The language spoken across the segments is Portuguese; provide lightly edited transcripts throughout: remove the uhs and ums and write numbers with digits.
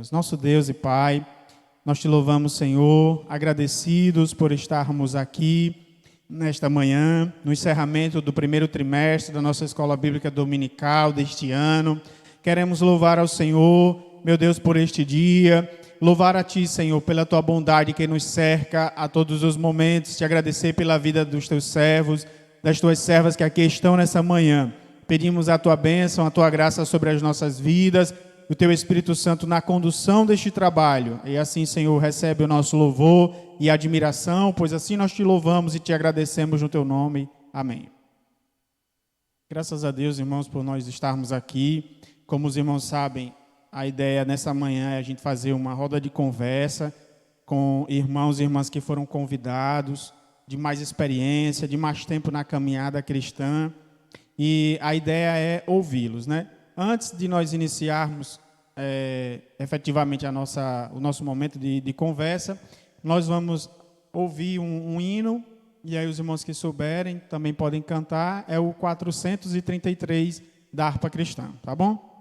Oremos. Nosso Deus e Pai, nós te louvamos, Senhor, agradecidos por estarmos aqui nesta manhã, no encerramento do primeiro trimestre da nossa Escola Bíblica Dominical deste ano. Queremos louvar ao Senhor, meu Deus, por este dia, louvar a Ti, Senhor, pela Tua bondade que nos cerca a todos os momentos, te agradecer pela vida dos Teus servos, das Tuas servas que aqui estão nessa manhã. Pedimos a Tua bênção, a Tua graça sobre as nossas vidas, o Teu Espírito Santo na condução deste trabalho. E assim, Senhor, recebe o nosso louvor e admiração, pois assim nós Te louvamos e Te agradecemos no Teu nome. Amém. Graças a Deus, irmãos, por nós estarmos aqui. Como os irmãos sabem, a ideia nessa manhã é a gente fazer uma roda de conversa com irmãos e irmãs que foram convidados, de mais experiência, de mais tempo na caminhada cristã. E a ideia é ouvi-los, né? Antes de nós iniciarmos efetivamente o nosso momento de conversa, nós vamos ouvir um hino, e aí os irmãos que souberem também podem cantar, é o 433 da harpa cristã, tá bom?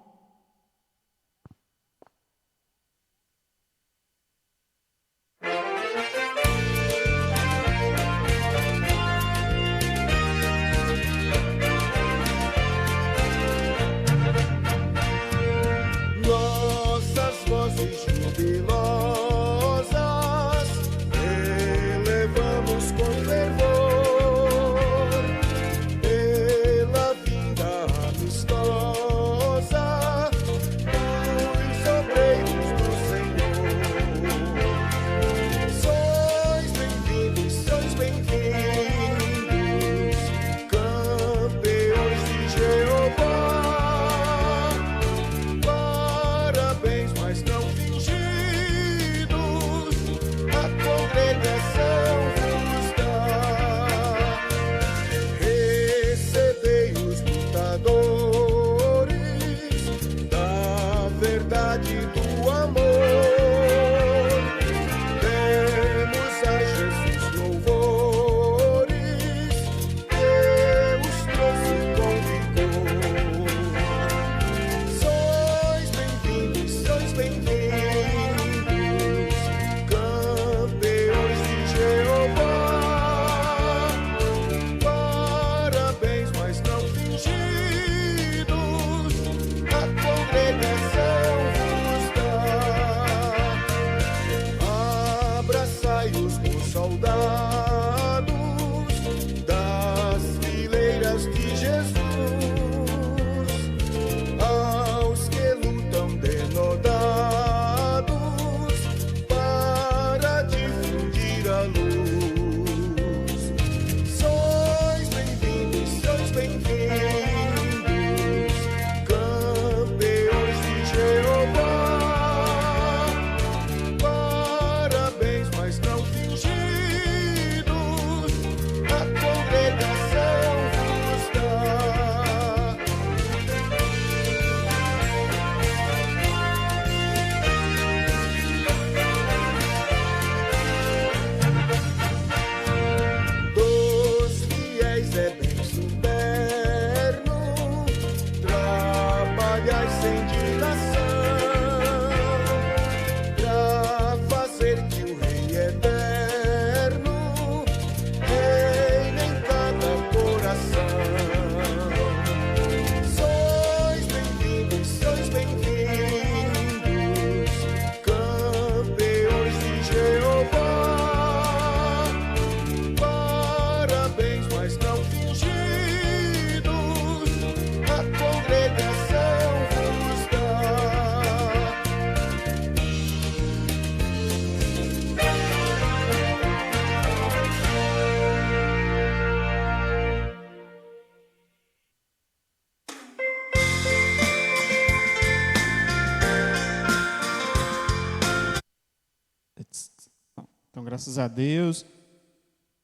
Então, graças a Deus,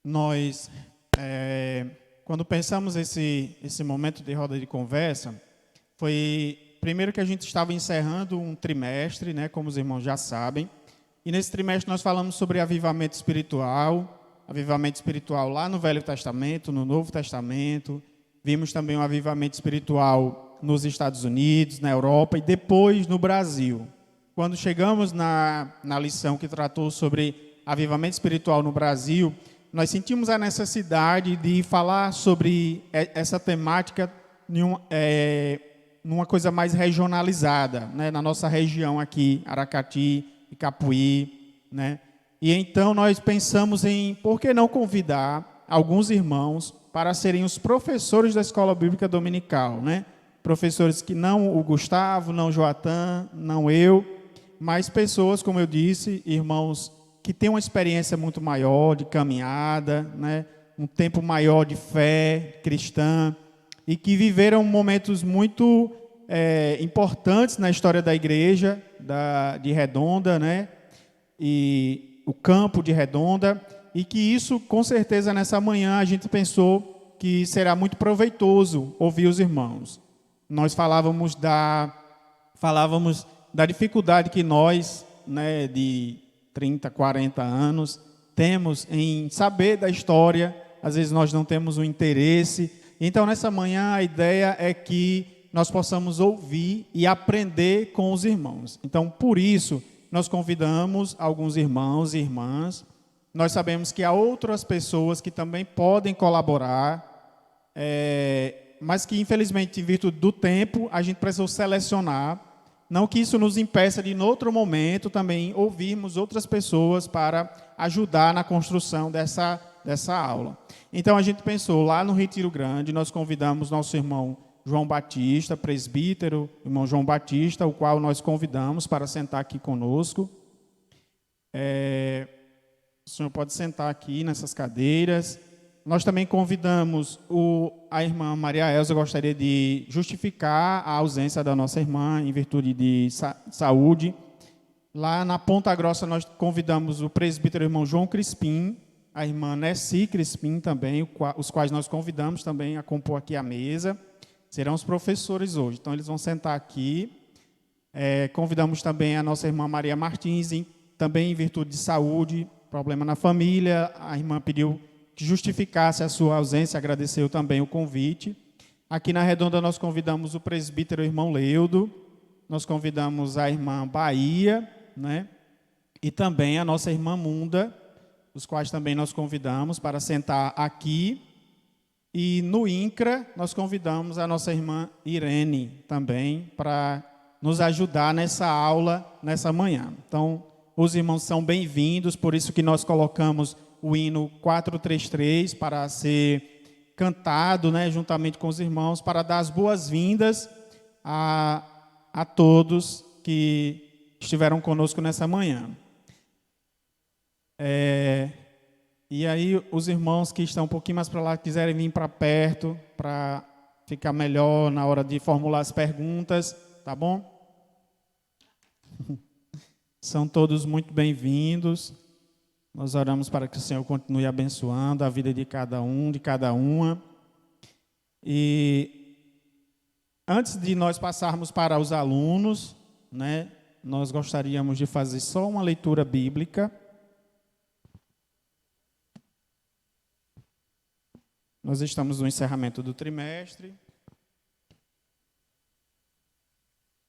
nós, quando pensamos esse momento de roda de conversa, foi primeiro que a gente estava encerrando um trimestre, né, como os irmãos já sabem, e nesse trimestre nós falamos sobre avivamento espiritual lá no Velho Testamento, no Novo Testamento, vimos também um avivamento espiritual nos Estados Unidos, na Europa e depois no Brasil. quando chegamos na lição que tratou sobre avivamento espiritual no Brasil, nós sentimos a necessidade de falar sobre essa temática numa coisa mais regionalizada, né, na nossa região aqui, Aracati e Capuí, né? E então nós pensamos em por que não convidar alguns irmãos para serem os professores da Escola Bíblica Dominical, né? Professores que não o Gustavo, não o Joatan, não eu, mas pessoas, como eu disse, irmãos que têm uma experiência muito maior de caminhada, né? Um tempo maior de fé cristã e que viveram momentos muito importantes na história da igreja de Redonda, né? E o campo de Redonda, e que isso, com certeza, nessa manhã a gente pensou que será muito proveitoso ouvir os irmãos. Nós falávamos da dificuldade que nós, né, de 30, 40 anos, temos em saber da história. Às vezes nós não temos o interesse. Então, nessa manhã, a ideia é que nós possamos ouvir e aprender com os irmãos. Então, por isso, nós convidamos alguns irmãos e irmãs. Nós sabemos que há outras pessoas que também podem colaborar, mas que, infelizmente, em virtude do tempo, a gente precisou selecionar. Não que isso nos impeça de, em outro momento, também ouvirmos outras pessoas para ajudar na construção dessa aula. Então, a gente pensou, lá no Retiro Grande, nós convidamos nosso irmão João Batista, presbítero, irmão João Batista, o qual nós convidamos para sentar aqui conosco. O senhor pode sentar aqui nessas cadeiras. Nós também convidamos a irmã Maria Elza. Gostaria de justificar a ausência da nossa irmã em virtude de saúde. Lá na Ponta Grossa, nós convidamos o presbítero irmão João Crispim, a irmã Nessi Crispim também, os quais nós convidamos também a compor aqui a mesa. Serão os professores hoje, então eles vão sentar aqui. Convidamos também a nossa irmã Maria Martins, também em virtude de saúde, problema na família. A irmã pediu que justificasse a sua ausência, agradeceu também o convite. Aqui na Redonda nós convidamos o presbítero irmão Leudo, nós convidamos a irmã Bahia, né? E também a nossa irmã Munda, os quais também nós convidamos para sentar aqui. E no INCRA nós convidamos a nossa irmã Irene também para nos ajudar nessa aula, nessa manhã. Então, os irmãos são bem-vindos, por isso que nós colocamos o hino 433 para ser cantado, né, juntamente com os irmãos, para dar as boas-vindas a todos que estiveram conosco nessa manhã. E aí, os irmãos que estão um pouquinho mais para lá, quiserem vir para perto, para ficar melhor na hora de formular as perguntas, tá bom? São todos muito bem-vindos. Nós oramos para que o Senhor continue abençoando a vida de cada um, de cada uma. E antes de nós passarmos para os alunos, né, nós gostaríamos de fazer só uma leitura bíblica. Nós estamos no encerramento do trimestre.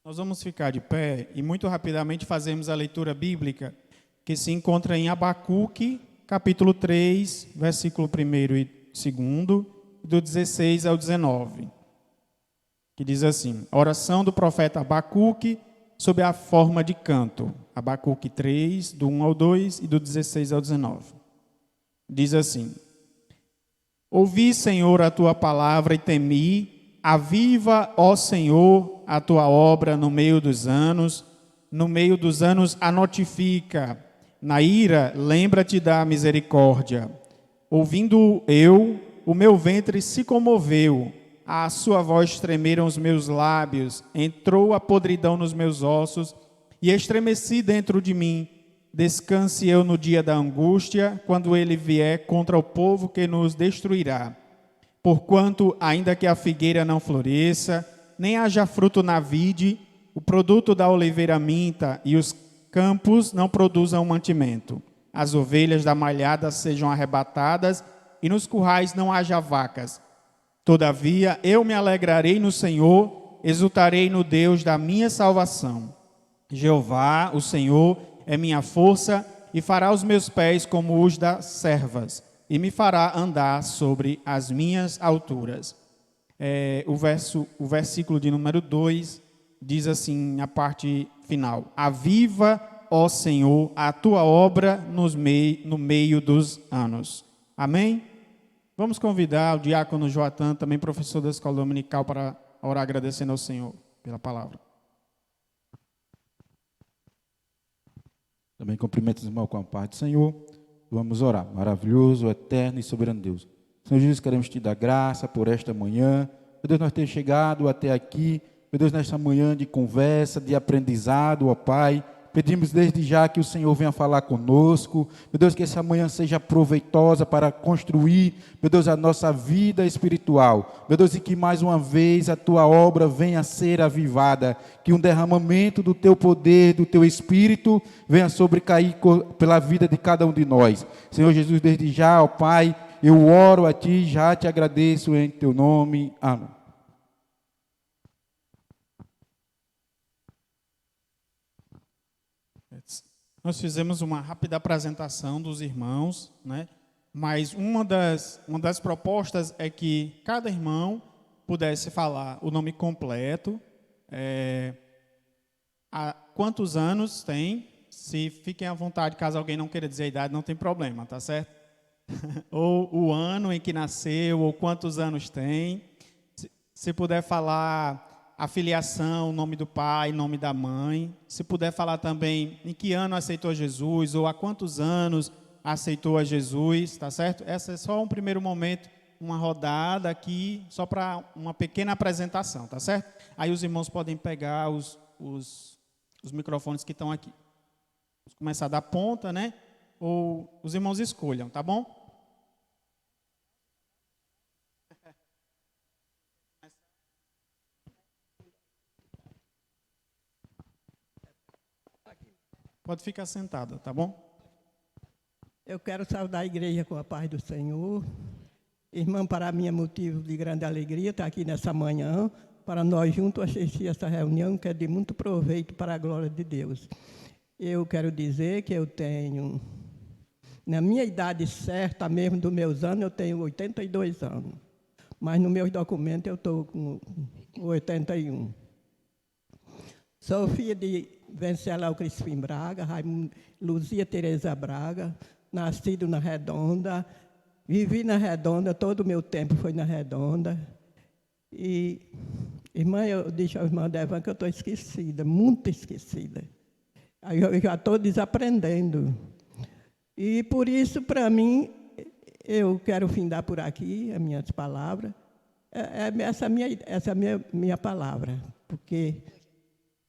Nós vamos ficar de pé e muito rapidamente fazemos a leitura bíblica que se encontra em Abacuque, capítulo 3, versículo 1 e 2, do 16 ao 19, que diz assim: a oração do profeta Abacuque sob a forma de canto. Abacuque 3, do 1 ao 2 e do 16 ao 19. Diz assim: ouvi, Senhor, a tua palavra e temi. Aviva, ó Senhor, a tua obra no meio dos anos a notifica. Na ira, lembra-te da misericórdia. Ouvindo eu, o meu ventre se comoveu, à sua voz tremeram os meus lábios, entrou a podridão nos meus ossos, e estremeci dentro de mim. Descanse eu no dia da angústia, quando ele vier contra o povo que nos destruirá. Porquanto, ainda que a figueira não floresça, nem haja fruto na vide, o produto da oliveira minta, e os campos não produzam mantimento. As ovelhas da malhada sejam arrebatadas, e nos currais não haja vacas. Todavia, eu me alegrarei no Senhor, exultarei no Deus da minha salvação. Jeová, o Senhor, é minha força e fará os meus pés como os das servas e me fará andar sobre as minhas alturas. O versículo de número 2 diz assim, a parte final: aviva, ó Senhor, a tua obra no meio dos anos. Amém? Vamos convidar o diácono Joatan, também professor da escola dominical, para orar agradecendo ao Senhor pela palavra. Também cumprimento os irmãos com a paz do Senhor. Vamos orar. Maravilhoso, eterno e soberano Deus. Senhor Jesus, queremos te dar graça por esta manhã. Meu Deus, nós temos chegado até aqui. Meu Deus, nesta manhã de conversa, de aprendizado, ó Pai. Pedimos desde já que o Senhor venha falar conosco. Meu Deus, que essa manhã seja proveitosa para construir, meu Deus, a nossa vida espiritual. Meu Deus, e que mais uma vez a tua obra venha a ser avivada. Que um derramamento do teu poder, do teu Espírito, venha sobrecair pela vida de cada um de nós. Senhor Jesus, desde já, ó Pai, eu oro a Ti, já te agradeço em Teu nome. Amém. Nós fizemos uma rápida apresentação dos irmãos, né? Mas uma das propostas é que cada irmão pudesse falar o nome completo, há quantos anos tem, se fiquem à vontade, caso alguém não queira dizer a idade, não tem problema, tá certo? Ou o ano em que nasceu, ou quantos anos tem. Se puder falar a filiação, o nome do pai, o nome da mãe. Se puder falar também em que ano aceitou Jesus, ou há quantos anos aceitou a Jesus, tá certo? Essa é só um primeiro momento, uma rodada aqui, só para uma pequena apresentação, tá certo? Aí os irmãos podem pegar os microfones que estão aqui. Vamos começar da ponta, né? Ou os irmãos escolham, tá bom? Pode ficar sentada, tá bom? Eu quero saudar a igreja com a paz do Senhor. Irmã, para mim é motivo de grande alegria estar aqui nessa manhã, para nós juntos assistir essa reunião, que é de muito proveito para a glória de Deus. Eu quero dizer que eu tenho, na minha idade certa mesmo, dos meus anos, eu tenho 82 anos. Mas nos meus documentos eu estou com 81. Sou filha de Venceslau Crispim Braga, Luzia Tereza Braga, nascido na Redonda, vivi na Redonda, todo o meu tempo foi na Redonda. E, irmã, eu disse à irmã Devan que eu estou esquecida, muito esquecida. Aí eu já estou desaprendendo. E por isso, para mim, eu quero findar por aqui as minhas palavras. Essa é a minha palavra, porque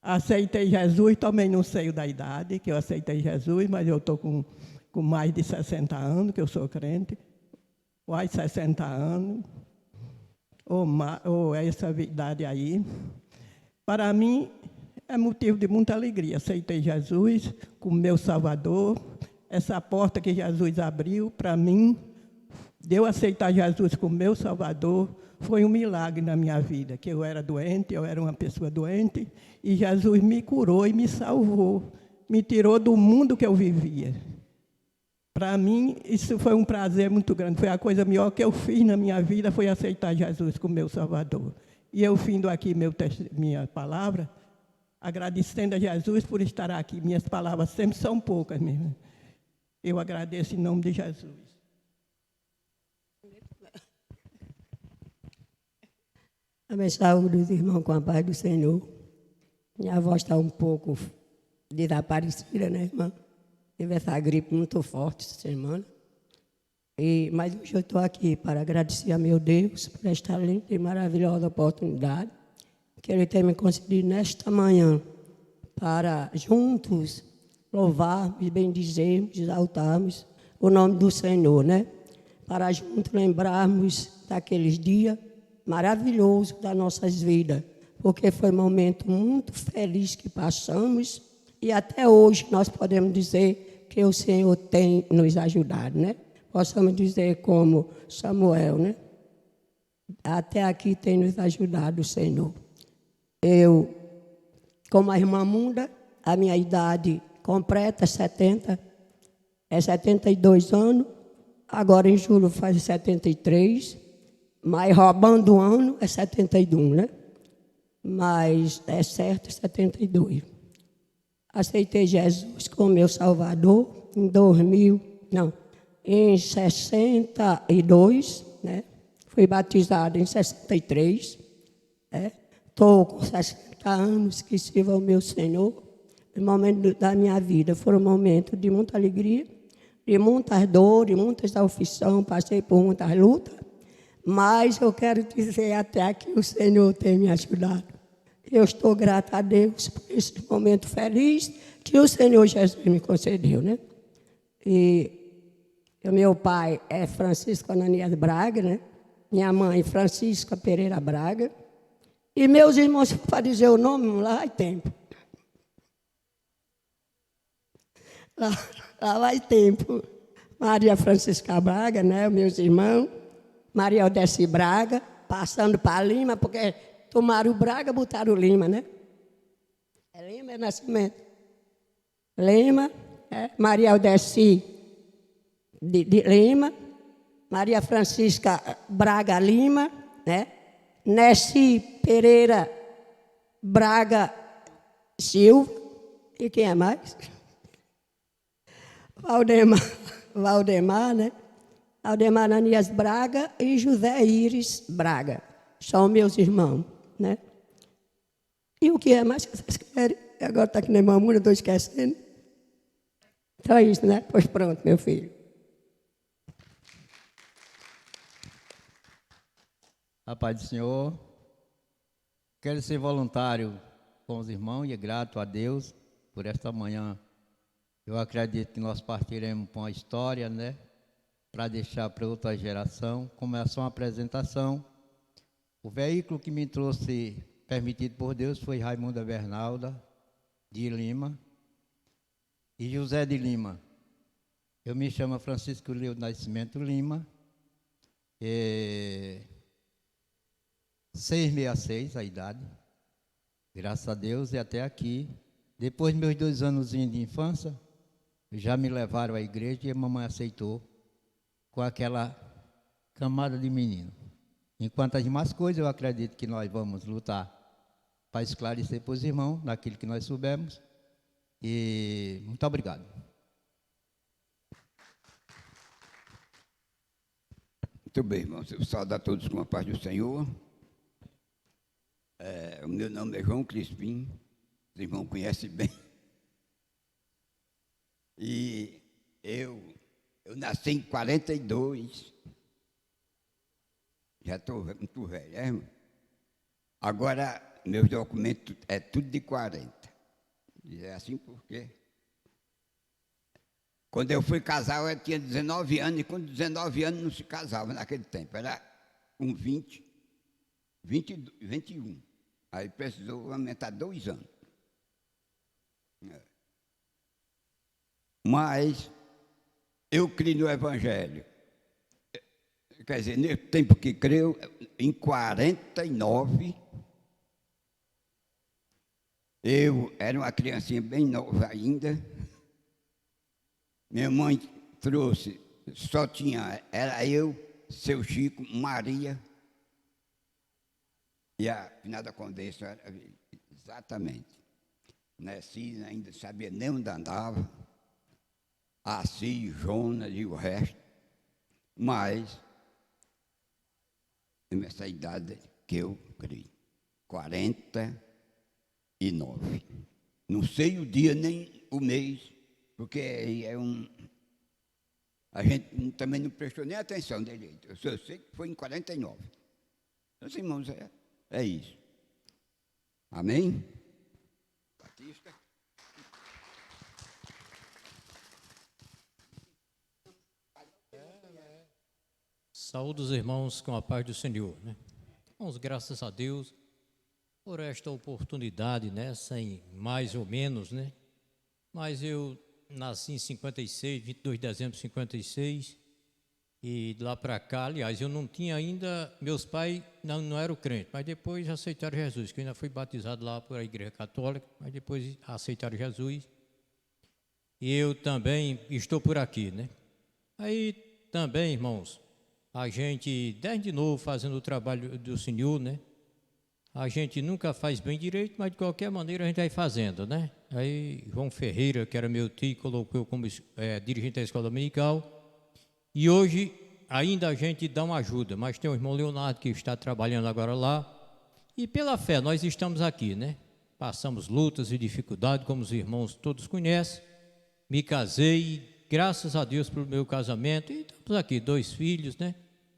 aceitei Jesus, também não sei da idade que eu aceitei Jesus, mas eu estou com mais de 60 anos, que eu sou crente, quase 60 anos, ou essa idade aí. Para mim, é motivo de muita alegria. Aceitei Jesus como meu Salvador. Essa porta que Jesus abriu para mim, de eu aceitar Jesus como meu Salvador, foi um milagre na minha vida, que eu era doente, eu era uma pessoa doente, e Jesus me curou e me salvou, me tirou do mundo que eu vivia. Para mim, isso foi um prazer muito grande, foi a coisa melhor que eu fiz na minha vida, foi aceitar Jesus como meu Salvador. E eu findo aqui minha palavra, agradecendo a Jesus por estar aqui. Minhas palavras sempre são poucas mesmo. Eu agradeço em nome de Jesus. Abençoe os irmãos com a paz do Senhor. Minha voz está um pouco desaparecida, né, irmã? Teve essa gripe muito forte essa semana. Mas hoje eu estou aqui para agradecer a meu Deus por esta linda e maravilhosa oportunidade que Ele tem me concedido nesta manhã para juntos louvarmos, bendizermos, exaltarmos o nome do Senhor, né? Para juntos lembrarmos daqueles dias maravilhoso das nossas vidas, porque foi um momento muito feliz que passamos e até hoje nós podemos dizer que o Senhor tem nos ajudado, né? Possamos dizer como Samuel, né? Até aqui tem nos ajudado o Senhor. Eu, como a irmã Munda, A minha idade completa, 70, é 72 anos. Agora em julho faz 73, mas roubando um ano é 71, né? Mas é certo, 72. Aceitei Jesus como meu Salvador em 62, né? Fui batizado em 63, né? Estou com 60 anos que sirvo ao meu Senhor. Os momentos da minha vida foram momentos de muita alegria, de muitas dores, muitas aflições, passei por muitas lutas, mas eu quero dizer até aqui o Senhor tem me ajudado. Eu estou grata a Deus por esse momento feliz que o Senhor Jesus me concedeu, né? E meu pai é Francisco Ananias Braga, né? Minha mãe, Francisca Pereira Braga. E meus irmãos, para dizer o nome, lá vai tempo. Lá vai tempo. Maria Francisca Braga, né? Meus irmãos. Maria Odessi Braga, passando para Lima, porque tomaram o Braga, botaram o Lima, né? É Lima, é Nascimento. Lima, Maria Odessi de Lima, Maria Francisca Braga Lima, né? Nessi Pereira Braga Silva, e quem é mais? Valdemar, né? Valdemar Ananias Braga e José Íris Braga. São meus irmãos, né? E o que é mais que vocês querem? Agora está aqui na mamãe, estou esquecendo. Então é isso, né? Pois pronto, meu filho. A paz do Senhor. Quero ser voluntário com os irmãos e é grato a Deus por esta manhã. Eu acredito que nós partiremos com a história, né? Para deixar para outra geração. Começou uma apresentação. O veículo que me trouxe, permitido por Deus, foi Raimunda Bernalda, de Lima, e José de Lima. Eu me chamo Francisco Leo Nascimento Lima. 666 a idade, graças a Deus, e até aqui. Depois de meus 2 anos de infância, já me levaram à igreja e a mamãe aceitou com aquela camada de menino. Enquanto as demais coisas, eu acredito que nós vamos lutar para esclarecer para os irmãos, naquilo que nós soubemos. E muito obrigado. Muito bem, irmãos. Eu saúdo a todos com a paz do Senhor. O meu nome é João Crispim, os irmãos conhecem bem. E eu nasci em 42. Já estou muito velho, irmão? Agora, meus documentos é tudo de 40. E é assim porque... Quando eu fui casar, eu tinha 19 anos, e com 19 anos não se casava naquele tempo. Era com 20, 21. Aí precisou aumentar 2 anos. Mas eu criei no Evangelho. Quer dizer, nesse tempo que creio, em 49, eu era uma criancinha bem nova ainda. Minha mãe trouxe, era eu, seu Chico, Maria, e a finada Condessa era exatamente. Nasci, ainda sabia nem onde andava, Assis, Jonas e o resto, mas nessa idade que eu criei, 49. Não sei o dia nem o mês, porque a gente também não prestou nem atenção direito. Eu só sei que foi em 49. Meus irmãos, é isso. Amém? Batista. Saúde os irmãos com a paz do Senhor, né? Irmãos, graças a Deus por esta oportunidade, né? Sem mais ou menos, né? Mas eu nasci em 56, 22 de dezembro de 56, E de lá para cá, aliás, eu não tinha ainda, meus pais não eram crentes, mas depois aceitaram Jesus, que eu ainda fui batizado lá por a Igreja Católica, mas depois aceitaram Jesus. E eu também estou por aqui, né? Aí também, irmãos, a gente, desde novo, fazendo o trabalho do Senhor, né? A gente nunca faz bem direito, mas de qualquer maneira a gente vai fazendo, né? Aí João Ferreira, que era meu tio, colocou eu como dirigente da escola dominical. E hoje ainda a gente dá uma ajuda, mas tem o irmão Leonardo que está trabalhando agora lá. E pela fé nós estamos aqui, né? Passamos lutas e dificuldades, como os irmãos todos conhecem. Me casei, graças a Deus pelo meu casamento. E estamos aqui, 2 filhos, né?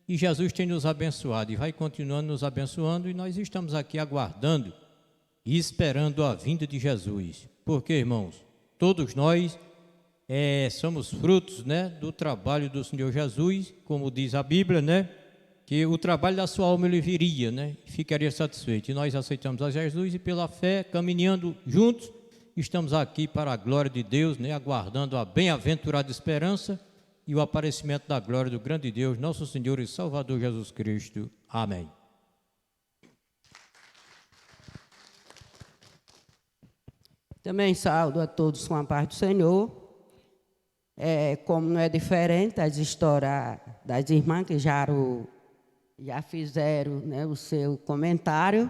E Jesus tem nos abençoado e vai continuando nos abençoando. E nós estamos aqui aguardando e esperando a vinda de Jesus. Porque, irmãos, todos nós somos frutos, né, do trabalho do Senhor Jesus, como diz a Bíblia, né, que o trabalho da sua alma ele viria, né, e ficaria satisfeito. E nós aceitamos a Jesus e pela fé, caminhando juntos, estamos aqui para a glória de Deus, né, aguardando a bem-aventurada esperança e o aparecimento da glória do grande Deus, nosso Senhor e Salvador Jesus Cristo. Amém. Também saúdo a todos com a paz do Senhor. Como não é diferente as histórias das irmãs que já fizeram, né, o seu comentário.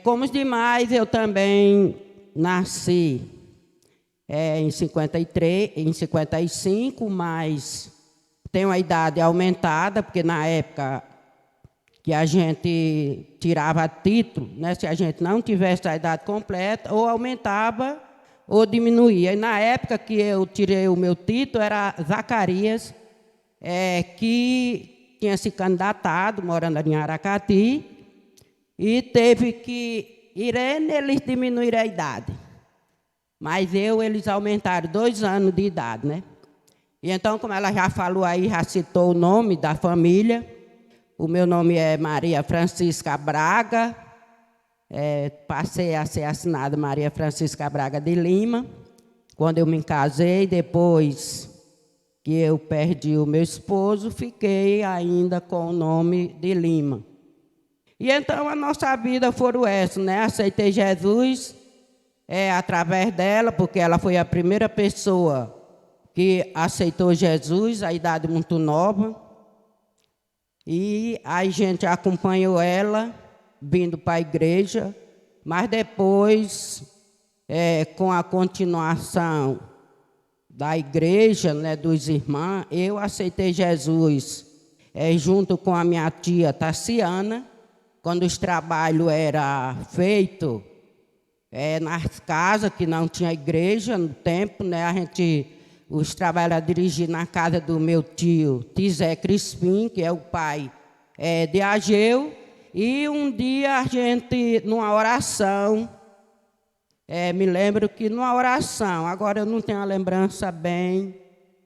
Como os demais, eu também nasci em 53, em 55, mas tenho a idade aumentada, porque na época que a gente tirava título, né, se a gente não tivesse a idade completa, ou aumentava ou diminuía. E na época que eu tirei o meu título, era Zacarias, que tinha se candidatado, morando ali em Aracati, e teve que... Irene, eles diminuíram a idade, mas eles aumentaram 2 anos de idade, né? E então, como ela já falou aí, já citou o nome da família, o meu nome é Maria Francisca Braga, passei a ser assinada Maria Francisca Braga de Lima, quando eu me casei. Depois que eu perdi o meu esposo, fiquei ainda com o nome de Lima. E então a nossa vida foram essa, né? Aceitei Jesus através dela, porque ela foi a primeira pessoa que aceitou Jesus, a idade muito nova. E a gente acompanhou ela, vindo para a igreja, mas depois, com a continuação da igreja, né, dos irmãos, eu aceitei Jesus junto com a minha tia Tassiana, quando os trabalhos eram feitos nas casas, que não tinha igreja no tempo, né, os trabalhos eram dirigidos na casa do meu tio Tizé Crispim, que é o pai de Ageu. E um dia a gente, numa oração, me lembro que numa oração, agora eu não tenho a lembrança bem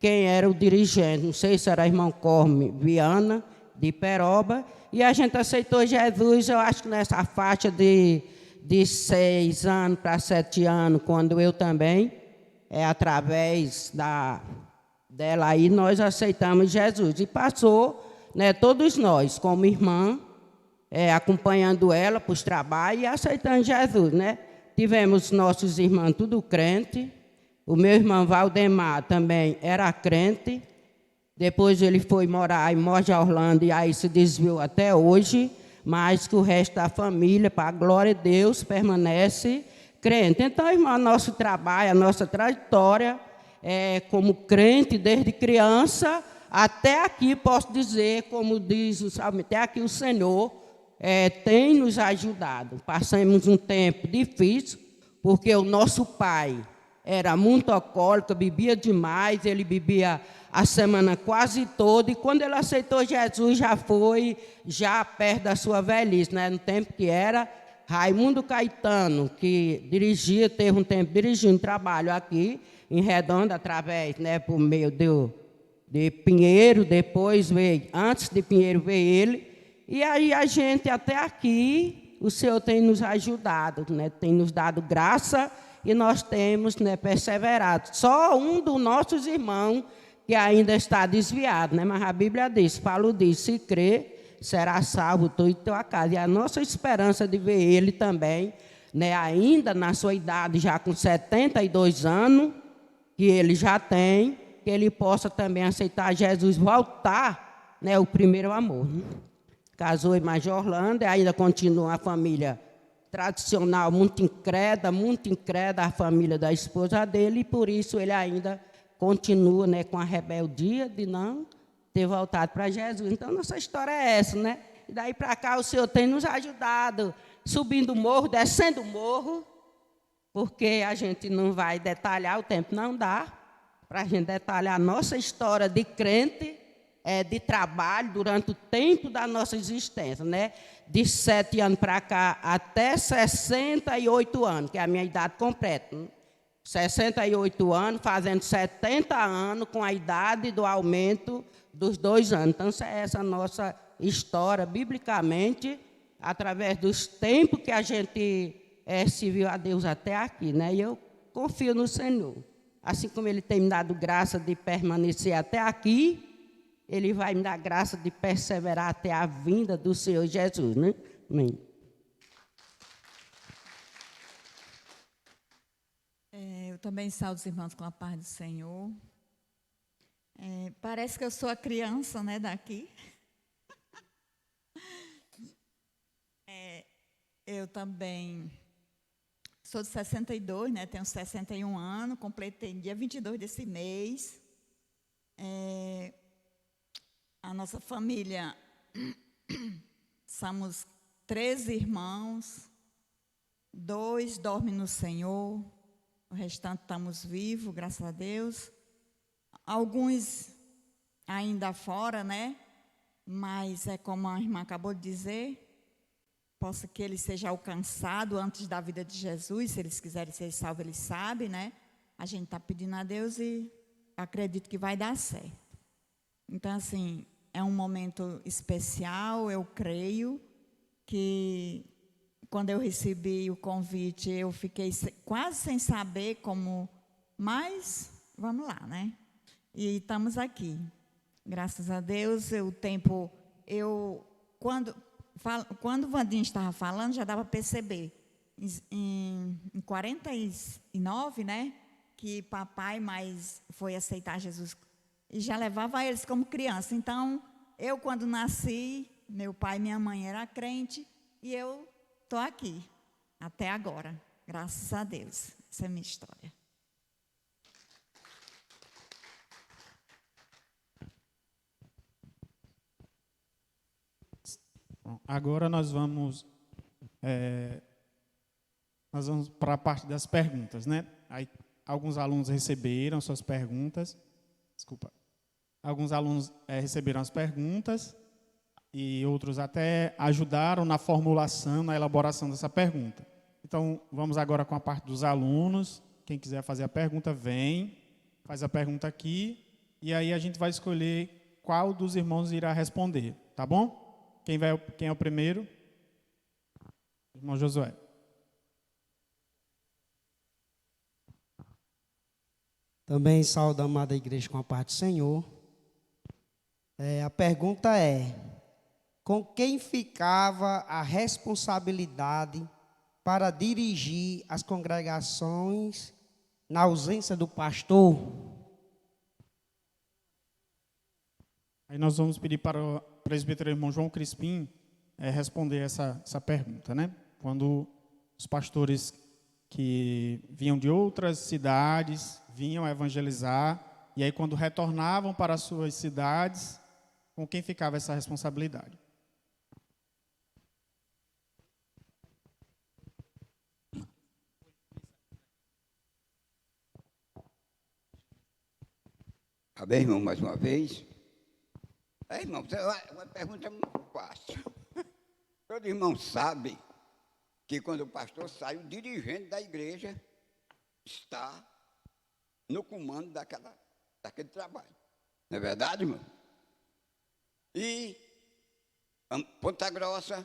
quem era o dirigente, não sei se era irmão Corme Viana, de Peroba, e a gente aceitou Jesus, eu acho que nessa faixa de 6 anos para 7 anos, quando eu também, através dela aí, nós aceitamos Jesus. E passou, né, todos nós, como irmã, acompanhando ela para os trabalhos e aceitando Jesus, né? Tivemos nossos irmãos tudo crente. O meu irmão Valdemar também era crente. Depois ele foi morar em Moja Orlando e aí se desviou até hoje, mas que o resto da família, para a glória de Deus, permanece crente. Então, irmão, nosso trabalho, a nossa trajetória como crente desde criança até aqui, posso dizer, como diz o salmo, até aqui o Senhor tem nos ajudado. Passamos um tempo difícil, porque o nosso pai era muito alcoólico, bebia demais, ele bebia a semana quase toda, e quando ele aceitou Jesus, já perto da sua velhice, né? No tempo que era Raimundo Caetano, que teve um tempo dirigindo trabalho aqui, em Redonda, através, né, por meio de Pinheiro, depois antes de Pinheiro veio ele, e aí a gente até aqui, o Senhor tem nos ajudado, né, tem nos dado graça, e nós temos, né, perseverado. Só um dos nossos irmãos que ainda está desviado, né? Mas a Bíblia diz, Paulo diz, se crê, será salvo tu e tua casa. E a nossa esperança de ver ele também, né? Ainda na sua idade, já com 72 anos, que ele já tem, que ele possa também aceitar Jesus, voltar, né? O primeiro amor, né? Casou em Majorlândia, ainda continua a família tradicional, muito incrédula a família da esposa dele, e por isso ele ainda continua, né, com a rebeldia de não ter voltado para Jesus. Então, nossa história é essa, né? E daí para cá o Senhor tem nos ajudado, subindo o morro, descendo o morro, porque a gente não vai detalhar, o tempo não dá, para a gente detalhar a nossa história de crente, de trabalho durante o tempo da nossa existência, né? De 7 anos para cá até 68 anos, que é a minha idade completa, né? 68 anos, fazendo 70 anos, com a idade do aumento dos 2 anos. Então, essa é essa nossa história, biblicamente, através dos tempos que a gente serviu a Deus até aqui, né? E eu confio no Senhor. Assim como Ele tem me dado graça de permanecer até aqui, Ele vai me dar graça de perseverar até a vinda do Senhor Jesus, né? Amém. Eu também saúdo os irmãos com a paz do Senhor. Parece que eu sou a criança, né, daqui. Eu também sou de 62, né, tenho 61 anos, completei no dia 22 desse mês. A nossa família, somos 13 irmãos, 2 dormem no Senhor, o restante estamos vivos, graças a Deus. Alguns ainda fora, né? Mas é como a irmã acabou de dizer, possa que ele seja alcançado antes da vida de Jesus, se eles quiserem ser salvos, eles sabem, né? A gente está pedindo a Deus e acredito que vai dar certo. Então, assim, é um momento especial, eu creio que quando eu recebi o convite, eu fiquei quase sem saber como, mas vamos lá, né? E estamos aqui. Graças a Deus, o tempo, quando o Vandinho estava falando, já dava para perceber, em 49, né, que papai mais foi aceitar Jesus e já levava eles como criança. Então, eu quando nasci, meu pai e minha mãe eram crente e eu estou aqui, até agora, graças a Deus. Essa é a minha história. Agora nós vamos para a parte das perguntas, né? Aí, alguns alunos receberam suas perguntas. Desculpa. Alguns alunos receberam as perguntas e outros até ajudaram na formulação, na elaboração dessa pergunta. Então, vamos agora com a parte dos alunos. Quem quiser fazer a pergunta, vem, faz a pergunta aqui, e aí a gente vai escolher qual dos irmãos irá responder, tá bom? Quem é o primeiro? Irmão Josué. Também saúdo a amada igreja com a paz do Senhor. A pergunta é: com quem ficava a responsabilidade para dirigir as congregações na ausência do pastor? Aí nós vamos pedir para o presbítero irmão João Crispim responder essa pergunta, né? Quando os pastores que vinham de outras cidades vinham evangelizar, e aí quando retornavam para as suas cidades, com quem ficava essa responsabilidade? Tá bem, irmão, mais uma vez. Irmão, uma pergunta muito fácil. Todo irmão sabe que quando o pastor sai, o dirigente da igreja está no comando daquele trabalho. Não é verdade, irmão? E Ponta Grossa,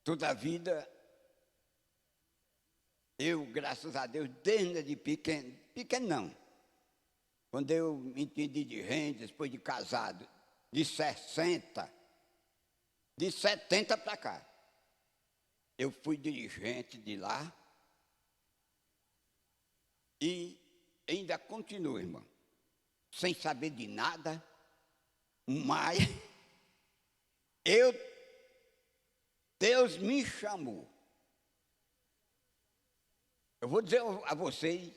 toda a vida, eu, graças a Deus, desde de pequeno não, quando eu me entendi de gente, depois de casado, de 70 para cá, eu fui dirigente de lá e ainda continuo, irmão, sem saber de nada, mas Deus me chamou. Eu vou dizer a vocês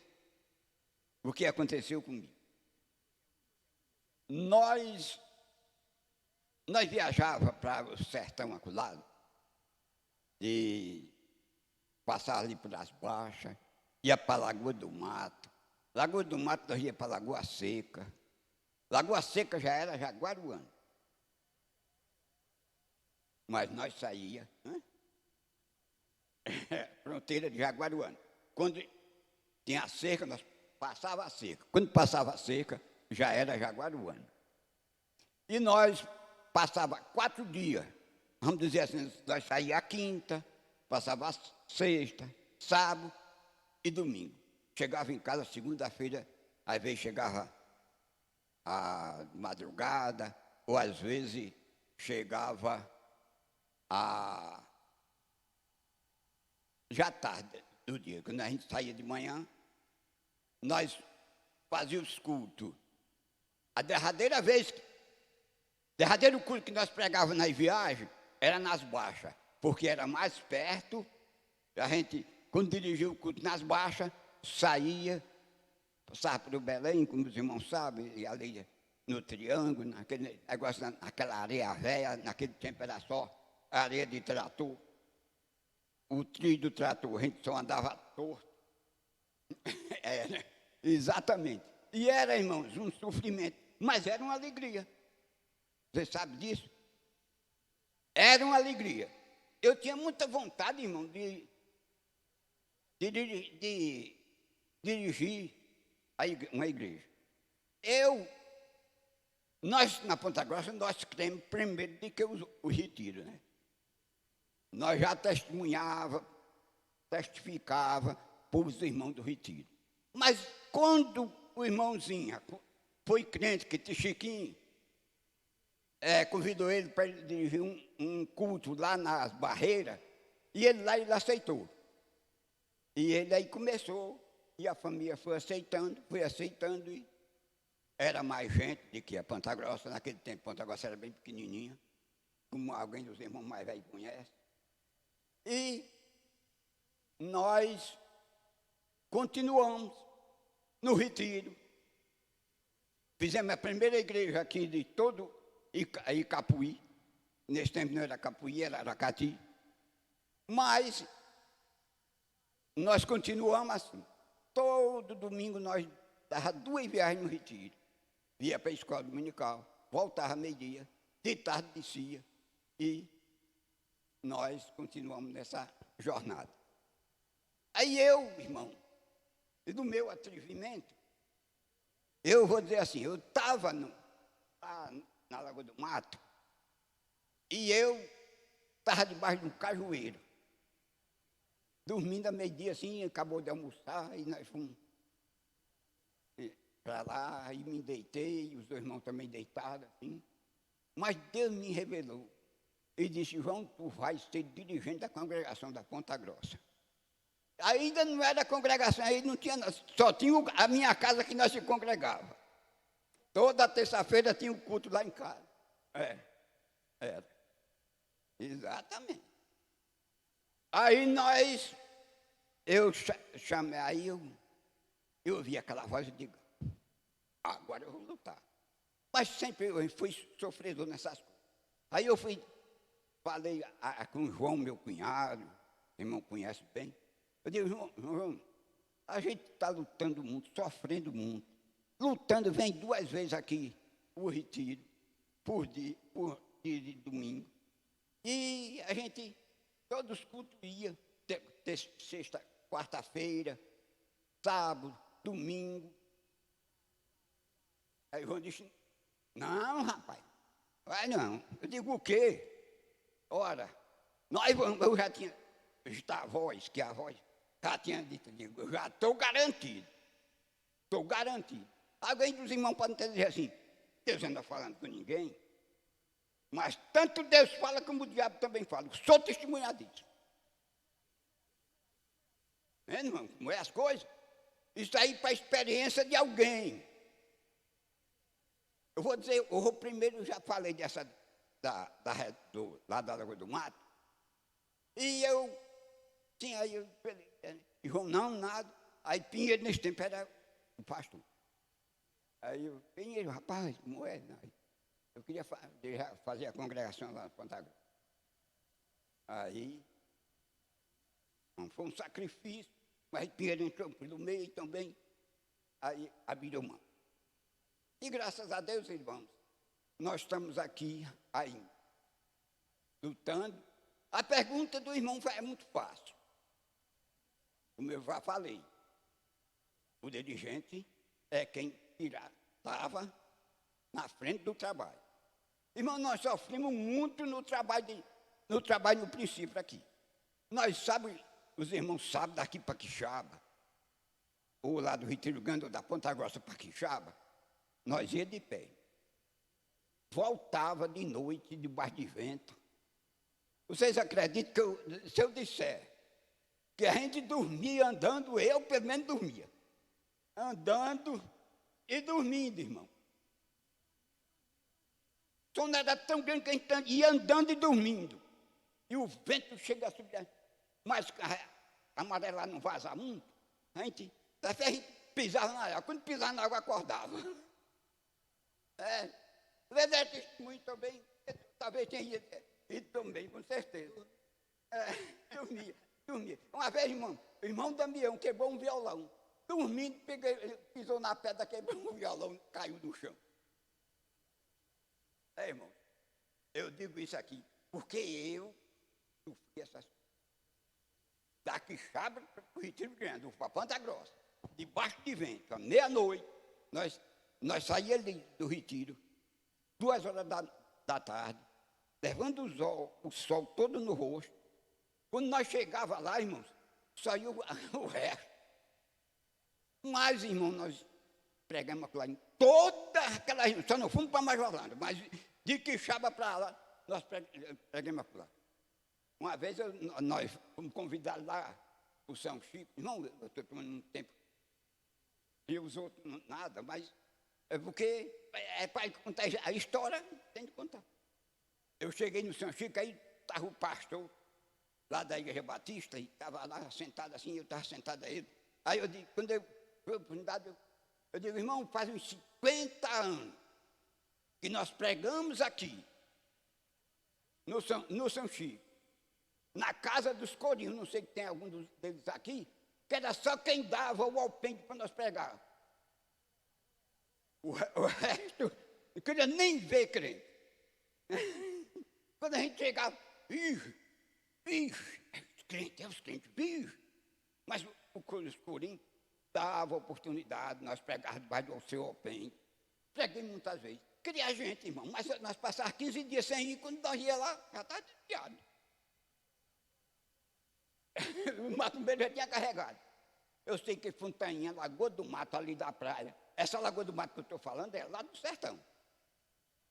o que aconteceu comigo. Nós viajávamos para o sertão acolado e passava ali pelas baixas, ia para a Lagoa do Mato. Lagoa do Mato nós ia para a Lagoa Seca. Lagoa Seca já era Jaguaruana. Mas nós saía, fronteira de Jaguaruana. Quando tinha a cerca, nós passava a cerca. Quando passava a cerca, já era Jaguaruana. E nós passava 4 dias. Vamos dizer assim, nós saía a quinta, passava a sexta, sábado e domingo. Chegava em casa segunda-feira, às vezes chegava à madrugada, ou às vezes chegava já tarde do dia. Quando a gente saía de manhã, nós fazíamos culto. A derradeiro culto que nós pregávamos nas viagens era nas baixas, porque era mais perto. A gente, quando dirigia o culto nas baixas, saía, passava para o Belém, como os irmãos sabem, e ali no Triângulo, naquele negócio, naquela areia velha, naquele tempo era só areia de trator. O trilho do trator, a gente só andava torto. Era, exatamente. E era, irmãos, um sofrimento, mas era uma alegria. Você sabe disso? Era uma alegria. Eu tinha muita vontade, irmão, de dirigir uma igreja. Nós, na Ponta Grossa, nós cremos primeiro do que o retiro, né? Nós já testificava para os irmãos do retiro. Mas quando o irmãozinho foi crente, que Chiquinho convidou ele para ele dirigir um culto lá nas Barreiras, e ele aceitou. E ele aí começou, e a família foi aceitando, e era mais gente do que a Ponta Grossa. Naquele tempo, Ponta Grossa era bem pequenininha, como alguém dos irmãos mais velhos conhece. E nós continuamos no retiro. Fizemos a primeira igreja aqui de todo Icapuí. Nesse tempo não era Capuí, era Aracati. Mas nós continuamos assim. Todo domingo nós dávamos 2 viagens no retiro. Ia para a escola dominical, voltava meio-dia, de tarde descia e nós continuamos nessa jornada. Aí irmão, e do meu atrevimento, eu vou dizer assim, eu estava na Lagoa do Mato e eu estava debaixo de um cajueiro, dormindo a meio-dia assim, acabou de almoçar e nós fomos para lá e me deitei, os 2 irmãos também deitados assim, mas Deus me revelou. E disse, João, tu vais ser dirigente da congregação da Ponta Grossa. Ainda não era congregação, aí não tinha, só tinha a minha casa que nós se congregava. Toda terça-feira tinha um culto lá em casa. Era. Exatamente. Aí eu chamei, aí eu ouvi aquela voz e digo, agora eu vou lutar. Mas sempre eu fui sofredor nessas coisas. Aí eu falei com o João, meu cunhado, o irmão conhece bem. Eu digo, João, a gente está lutando muito, sofrendo muito. Lutando, vem 2 vezes aqui o retiro, por dia de domingo. E a gente, todos os cultos ia, sexta, quarta-feira, sábado, domingo. Aí o João disse, não, rapaz, vai não. Eu digo, o quê? Ora, eu já tinha visto a voz, que a voz já tinha dito, eu digo, eu já estou garantido. Alguém dos irmãos pode até dizer assim, Deus anda falando com ninguém, mas tanto Deus fala como o diabo também fala. Sou testemunha disso. Né, irmão? Como é as coisas? Isso aí para a experiência de alguém. Eu vou dizer, primeiro já falei dessa, lá da Lagoa do Mato, e eu tinha aí, João não, nada, aí Pinheiro nesse tempo era o pastor. Aí eu, Pinheiro, rapaz, como é? Eu queria fazer a congregação lá no Ponta Grossa. Aí, não foi um sacrifício, mas Pinheiro entrou pelo meio também, aí abriu mão. E graças a Deus, irmãos, nós estamos aqui ainda, lutando. A pergunta do irmão é muito fácil. Como eu já falei, o dirigente é quem estava na frente do trabalho. Irmão, nós sofremos muito no trabalho no princípio aqui. Nós sabemos, os irmãos sabem daqui para Quixaba, ou lá do Retiro Grande, ou da Ponta Grossa para Quixaba, nós ia de pé. Voltava de noite, debaixo de vento. Vocês acreditam que se eu disser que a gente dormia andando, eu pelo menos dormia. Andando e dormindo, irmão. O sono era tão grande que a gente ia andando e dormindo. E o vento chega a subir. Mas a maré lá não vaza muito. A gente pisava na água. Quando pisava na água, acordava. Levei testemunho também. Talvez tenha ido também, com certeza. Dormia. Uma vez, irmão, o irmão Damião quebrou um violão. Dormindo, pisou na pedra, quebrou um violão, caiu no chão. Irmão, eu digo isso aqui, porque eu sofri essas coisas. Da Quixaba para o Retiro Grande, para Ponta Grossa, debaixo de vento, à meia-noite, nós saíamos do retiro, 2 horas da tarde, levando o sol todo no rosto. Quando nós chegávamos lá, irmãos, saiu o resto. Mas, irmão, nós pregamos lá em toda aquela região, só não fomos para Majorlândia, mas de Quixaba para lá, nós pregamos lá. Uma vez nós fomos convidados lá para o São Chico. Irmão, eu estou tomando muito tempo. E os outros nada, mas é porque é para contar a história, tem de contar. Eu cheguei no São Chico, aí estava o pastor lá da Igreja Batista, e estava lá sentado assim, eu estava sentado a ele. Aí eu digo, quando eu fui a oportunidade, eu digo, irmão, faz uns 50 anos que nós pregamos aqui, no São Chico, na casa dos corinhos, não sei que tem algum deles aqui, que era só quem dava o alpendre para nós pregar. O resto, não queria nem ver crente. Quando a gente chegava, os crentes, mas os corinhos davam oportunidade, nós pregávamos debaixo do seu alpendre. Preguei muitas vezes. Queria gente, irmão, mas nós passávamos 15 dias sem ir, quando nós ia lá, já estava desviado. O macumbeiro já tinha carregado. Eu sei que Fontainha, Lagoa do Mato, ali da praia, essa Lagoa do Mato que eu estou falando é lá do sertão.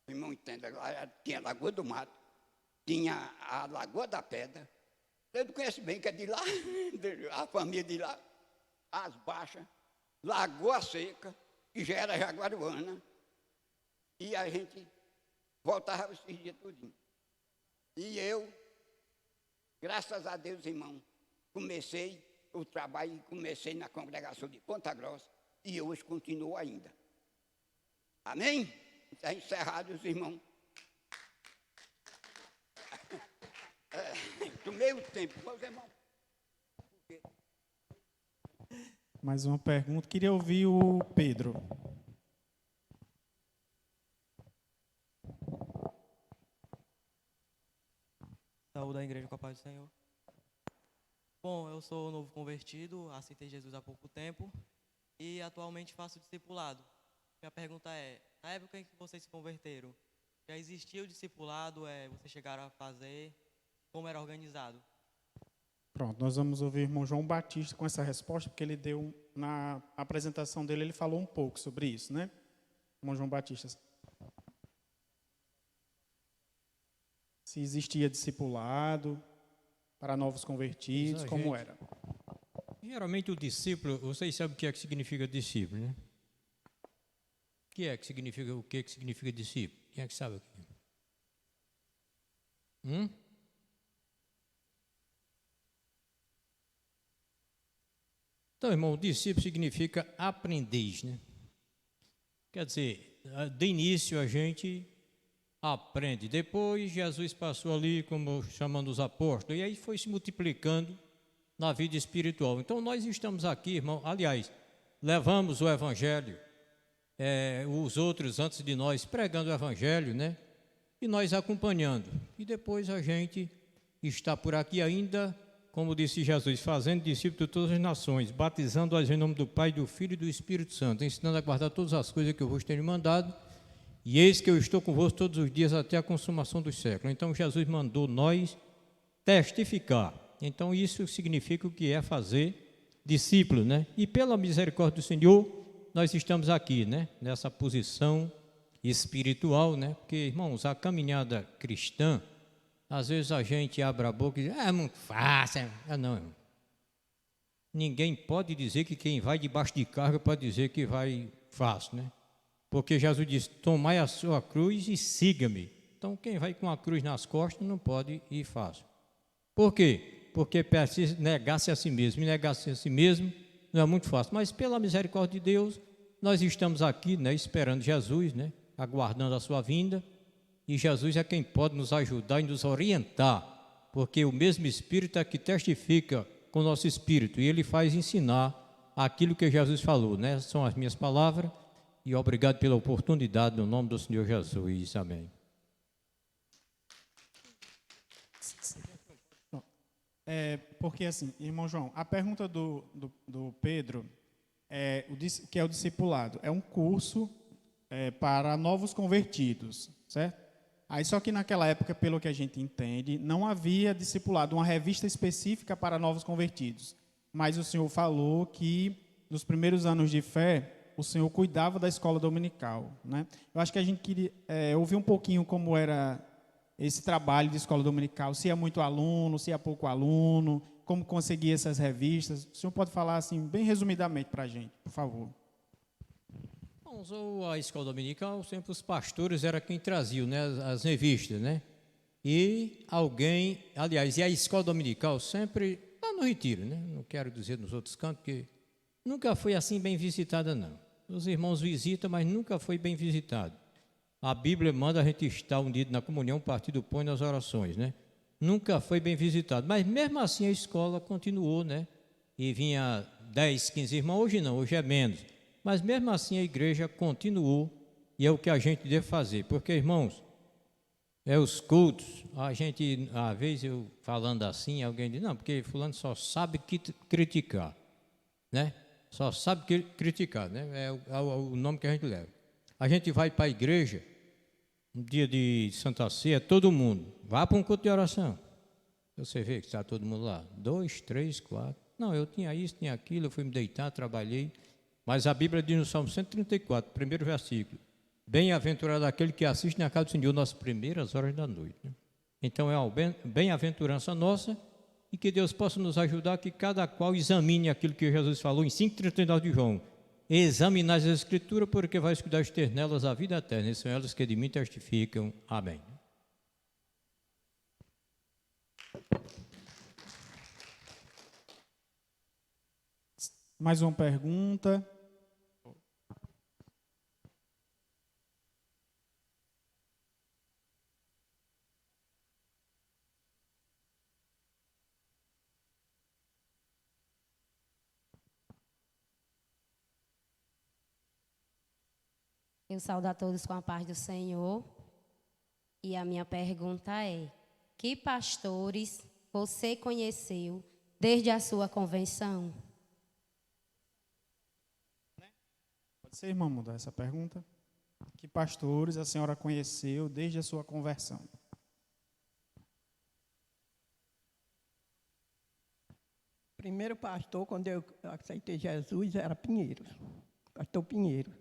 O irmão entende, lá tinha Lagoa do Mato, tinha a Lagoa da Pedra, você não conhece bem, que é de lá, a família de lá, As Baixas, Lagoa Seca, que já era Jaguaruana, e a gente voltava esses dias tudinho. E eu, graças a Deus, irmão, comecei o trabalho e comecei na congregação de Ponta Grossa e hoje continuo ainda. Amém? Está encerrado, os irmãos. Tomei o tempo, meus irmãos. Mais uma pergunta. Queria ouvir o Pedro. Saúde da igreja com a paz do Senhor. Bom, eu sou novo convertido, aceitei Jesus há pouco tempo e atualmente faço discipulado. Minha pergunta é, na época em que vocês se converteram, já existia o discipulado, vocês chegaram a fazer, como era organizado? Pronto, nós vamos ouvir o irmão João Batista com essa resposta, porque ele deu, na apresentação dele, ele falou um pouco sobre isso, né? Irmão João Batista. Se existia discipulado para novos convertidos, como era? Geralmente o discípulo, vocês sabem o que significa discípulo, né? O que significa discípulo? Quem é que sabe aqui? Então, irmão, discípulo significa aprendiz, né? Quer dizer, de início a gente aprende. Depois Jesus passou ali, como chamando os apóstolos, e aí foi se multiplicando na vida espiritual. Então nós estamos aqui, irmão, aliás, levamos o evangelho, os outros antes de nós pregando o evangelho, né? E nós acompanhando. E depois a gente está por aqui ainda, como disse Jesus, fazendo discípulos de todas as nações, batizando-as em nome do Pai, do Filho e do Espírito Santo, ensinando a guardar todas as coisas que eu vos tenho mandado. E eis que eu estou convosco todos os dias até a consumação dos séculos. Então Jesus mandou nós testificar. Então isso significa o que é fazer discípulo, né? E pela misericórdia do Senhor, nós estamos aqui, né? Nessa posição espiritual, né? Porque, irmãos, a caminhada cristã, às vezes a gente abre a boca e diz, é muito fácil. Não, irmão. Ninguém pode dizer que quem vai debaixo de carga pode dizer que vai fácil, né? Porque Jesus disse, tomai a sua cruz e siga-me. Então, quem vai com a cruz nas costas não pode ir fácil. Por quê? Porque precisa negar-se a si mesmo. E negar-se a si mesmo não é muito fácil. Mas, pela misericórdia de Deus, nós estamos aqui, né, esperando Jesus, né, aguardando a sua vinda. E Jesus é quem pode nos ajudar e nos orientar. Porque o mesmo Espírito é que testifica com o nosso Espírito. E ele faz ensinar aquilo que Jesus falou, né? São as minhas palavras. E obrigado pela oportunidade, no nome do Senhor Jesus. Amém. Porque assim, irmão João, a pergunta do Pedro, que é o discipulado, é um curso para novos convertidos, certo? Aí só que naquela época, pelo que a gente entende, não havia discipulado, uma revista específica para novos convertidos. Mas o senhor falou que nos primeiros anos de fé, o senhor cuidava da escola dominical, né? Eu acho que a gente queria ouvir um pouquinho como era esse trabalho de escola dominical, se ia muito aluno, se ia pouco aluno, como conseguia essas revistas. O senhor pode falar assim, bem resumidamente para a gente, por favor. Bom, a escola dominical, sempre os pastores eram quem traziam, né, as revistas, né? E alguém, aliás, e a escola dominical sempre lá no retiro, né? Não quero dizer nos outros cantos, porque nunca foi assim bem visitada, não. Os irmãos visitam, mas nunca foi bem visitado. A Bíblia manda a gente estar unido na comunhão, partir do pão e nas orações, né? Nunca foi bem visitado, mas mesmo assim a escola continuou, né? E vinha 10, 15 irmãos, hoje não, hoje é menos. Mas mesmo assim a igreja continuou e é o que a gente deve fazer, porque, irmãos, os cultos, a gente, às vezes eu falando assim, alguém diz, não, porque fulano só sabe criticar, né? Só sabe criticar, né? É o nome que a gente leva. A gente vai para a igreja, no dia de Santa Ceia, todo mundo, vá para um culto de oração. Você vê que está todo mundo lá, 2, 3, 4. Não, eu tinha isso, tinha aquilo, eu fui me deitar, trabalhei. Mas a Bíblia diz no Salmo 134, primeiro versículo, bem-aventurado aquele que assiste na casa do Senhor nas primeiras horas da noite. Né? Então é uma bem-aventurança nossa, e que Deus possa nos ajudar, que cada qual examine aquilo que Jesus falou em 5,39 de João. Examinai as Escrituras, porque vais cuidar de ter nelas a vida eterna, e são elas que de mim testificam. Amém. Mais uma pergunta. Eu saúdo a todos com a paz do Senhor. E a minha pergunta é: que pastores você conheceu desde a sua convenção? Pode ser, irmã, mudar essa pergunta? Que pastores a senhora conheceu desde a sua conversão? primeiro pastor, quando eu aceitei Jesus, era Pinheiro, pastor Pinheiro.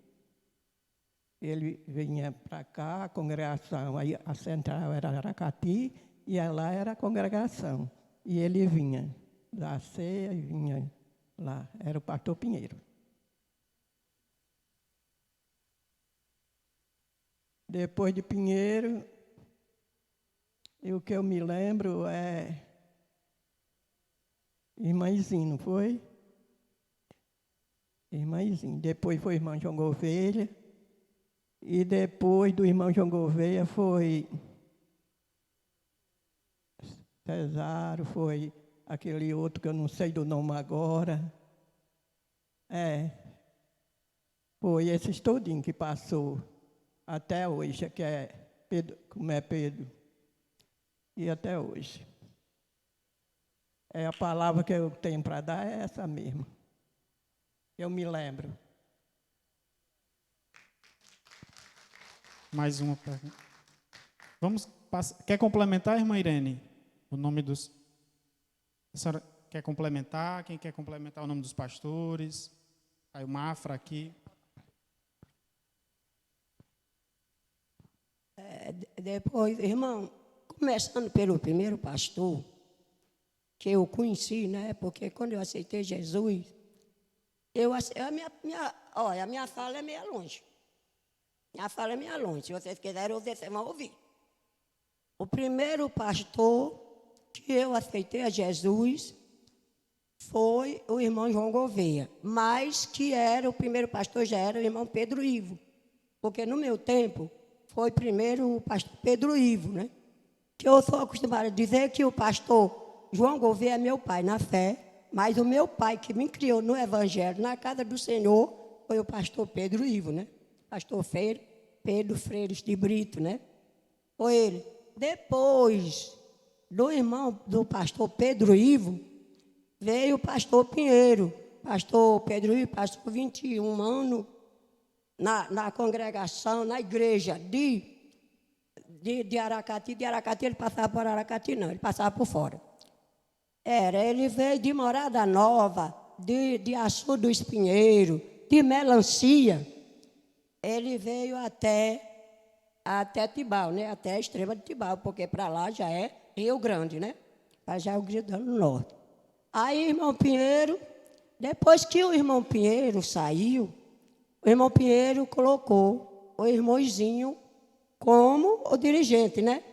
Ele vinha para cá, a congregação, aí a central era Aracati, e lá era a congregação. E ele vinha da ceia e vinha lá, era o pastor Pinheiro. Depois de Pinheiro, e o que eu me lembro é Irmãzinho, não foi? Irmãzinho. Depois foi irmão João Gouveia. E depois do irmão João Gouveia foi Cesário, foi aquele outro que eu não sei do nome agora. Foi esses todinhos que passou até hoje, que é Pedro, como é Pedro. E até hoje. A palavra que eu tenho para dar é essa mesmo. Eu me lembro. Mais uma pergunta. Quer complementar, irmã Irene? O nome dos... A senhora quer complementar? Quem quer complementar o nome dos pastores? Aí o Mafra aqui. Depois, irmão, começando pelo primeiro pastor, que eu conheci, né? Porque quando eu aceitei Jesus, a minha fala é meio longe. Minha fala é meio longe. Se vocês quiserem ouvir, vocês vão ouvir. O primeiro pastor que eu aceitei a Jesus foi o irmão João Gouveia, mas que era o primeiro pastor, já era o irmão Pedro Ivo. Porque no meu tempo, foi primeiro o pastor Pedro Ivo, né? Que eu sou acostumada a dizer que o pastor João Gouveia é meu pai na fé, mas o meu pai que me criou no Evangelho, na casa do Senhor, foi o pastor Pedro Ivo, né? Pastor Pedro Freires de Brito, né? Foi ele. Depois do pastor Pedro Ivo, veio o pastor Pinheiro. Pastor Pedro Ivo passou 21 anos na congregação, na igreja de Aracati. De Aracati, ele passava por Aracati, não, ele passava por fora. Ele veio de Morada Nova, de Açu do Espinheiro, de Melancia. Ele veio até Tibau, né? Até a extrema de Tibau, porque para lá já é Rio Grande, né? Para já é o Rio Grande do Norte. Aí, irmão Pinheiro, depois que o irmão Pinheiro saiu, o irmão Pinheiro colocou o irmãozinho como o dirigente, né?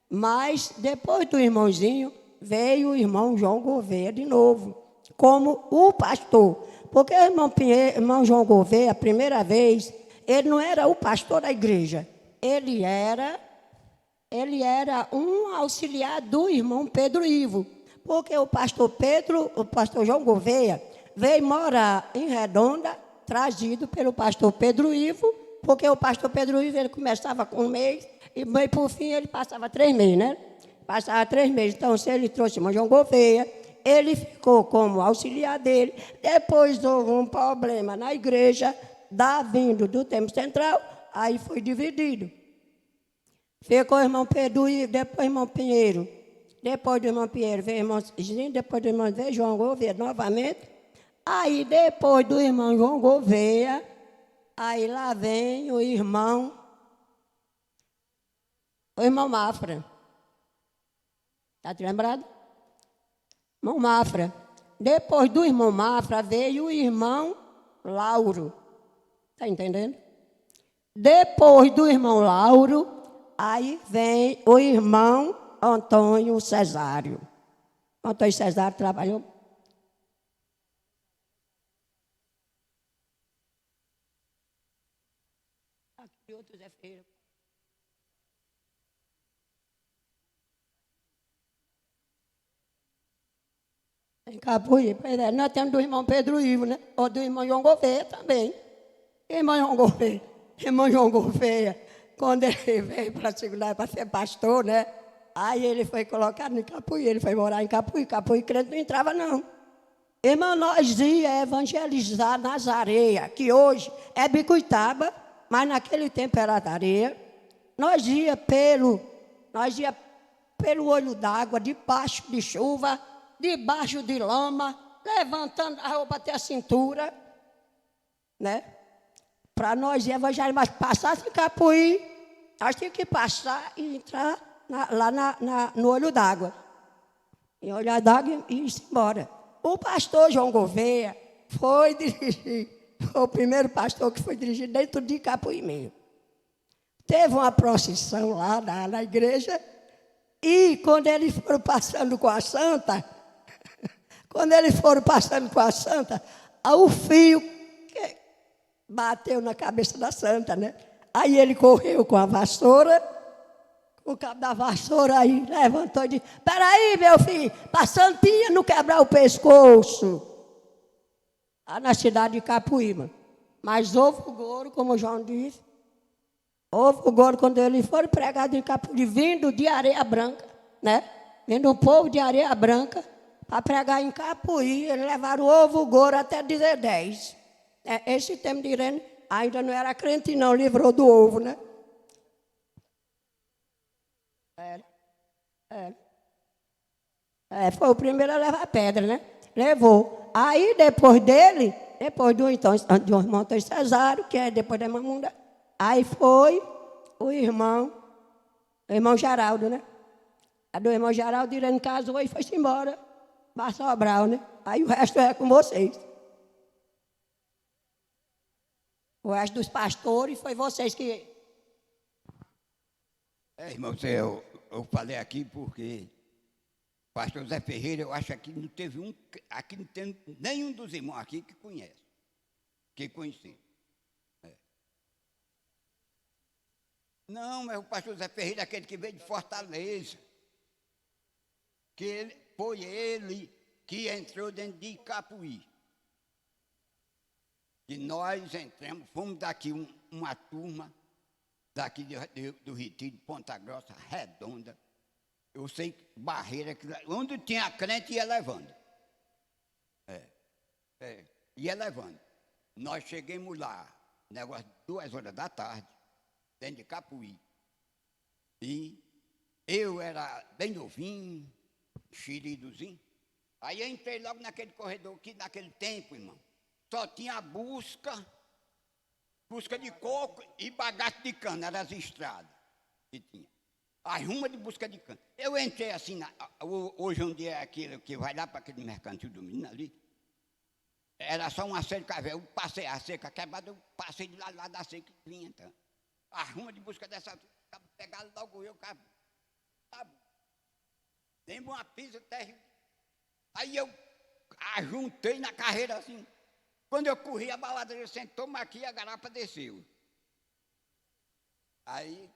Mas depois do irmãozinho, veio o irmão João Gouveia de novo, como o pastor. Porque o irmão João Gouveia, a primeira vez, ele não era o pastor da igreja. Ele era um auxiliar do irmão Pedro Ivo. Porque o pastor João Gouveia, veio morar em Redonda, trazido pelo pastor Pedro Ivo, porque o pastor Pedro Ivo, ele começava com 1 mês, e por fim ele passava 3 meses, né? Passava 3 meses. Então, se ele trouxe o irmão João Gouveia, ele ficou como auxiliar dele. Depois houve um problema na igreja, vindo do Templo Central, aí foi dividido. Ficou o irmão Pedro Ivo, depois o irmão Pinheiro. Depois do irmão Pinheiro veio o irmãozinho, depois do irmão veio João Gouveia novamente. Aí, depois do irmão João Gouveia, aí lá vem o irmão Mafra. Está te lembrado? Irmão Mafra. Depois do irmão Mafra, veio o irmão Lauro. Está entendendo? Depois do irmão Lauro, aí vem o irmão Antônio Cesário. Antônio Cesário trabalhou. Aqui outro Zé Feira. Em Capuí, nós temos do irmão Pedro Ivo, né? Ou do irmão João Gouveia também. Irmão João Gouveia, quando ele veio para segurar para ser pastor, né? Aí ele foi colocado em Capuí, ele foi morar em Capuí. Capuí crente não entrava, não. Irmão, nós ia evangelizar nas areias, que hoje é Bicuitaba, mas naquele tempo era da areia. Nós ia pelo olho d'água, debaixo de chuva, debaixo de lama, levantando a roupa até a cintura, né? Para nós evangelizar, mas passasse em Capuí, nós tínhamos que passar e entrar no olho d'água. E olhar d'água e ir embora. O pastor João Gouveia foi dirigir, foi o primeiro pastor que foi dirigir dentro de Capuí mesmo. Teve uma procissão lá na igreja, e quando eles foram passando com a santa, o fio bateu na cabeça da santa, né? Aí ele correu com a vassoura, com o cabo da vassoura, aí levantou e disse: peraí, meu filho, para a santinha não quebrar o pescoço. Lá na cidade de Capuíba. Mas houve o goro, como o João disse, houve o goro quando eles foram pregados em Capuí, vindo de Areia Branca, né? Vindo um povo de Areia Branca para pregar em Capuí, eles levaram o ovo, o goro até dizer 10. Esse tempo de Irene ainda não era crente, não, livrou do ovo, né? Foi o primeiro a levar pedra, né? Levou. Aí, depois dele, depois do irmão Antônio Cesário, que é depois da Mamunda, aí foi o irmão Geraldo, né? A do irmão Geraldo, Irene casou e foi-se embora para Sobral, né? Aí o resto é com vocês. O resto dos pastores foi vocês que... Irmão, eu falei aqui porque o pastor Zé Ferreira, eu acho que não teve aqui não tem nenhum dos irmãos aqui que conhece, que conheceu. Não, mas o pastor Zé Ferreira é aquele que veio de Fortaleza, foi ele que entrou dentro de Capuí. E nós entramos, fomos daqui uma turma, daqui do Retiro, de Ponta Grossa, Redonda. Eu sei que Barreira, onde tinha crente, ia levando. Ia levando. Nós chegamos lá, negócio de 2 horas da tarde, dentro de Capuí. E eu era bem novinho, xeridozinho. Aí eu entrei logo naquele corredor, que naquele tempo, irmão, só tinha busca de coco e bagaço de cana, eram as estradas que tinha. As rumas de busca de cana. Eu entrei assim, hoje onde é aquele que vai lá para aquele mercantil do menino ali, era só uma cerca velha. Eu passei a cerca quebrada, eu passei de lá da cerca que vinha, então. A ruma de busca dessa, pegaram logo eu, cara. Dei uma pisa terrível. Aí eu ajuntei na carreira assim. Quando eu corri, a baladeira sentou, mas aqui a garapa desceu. Aí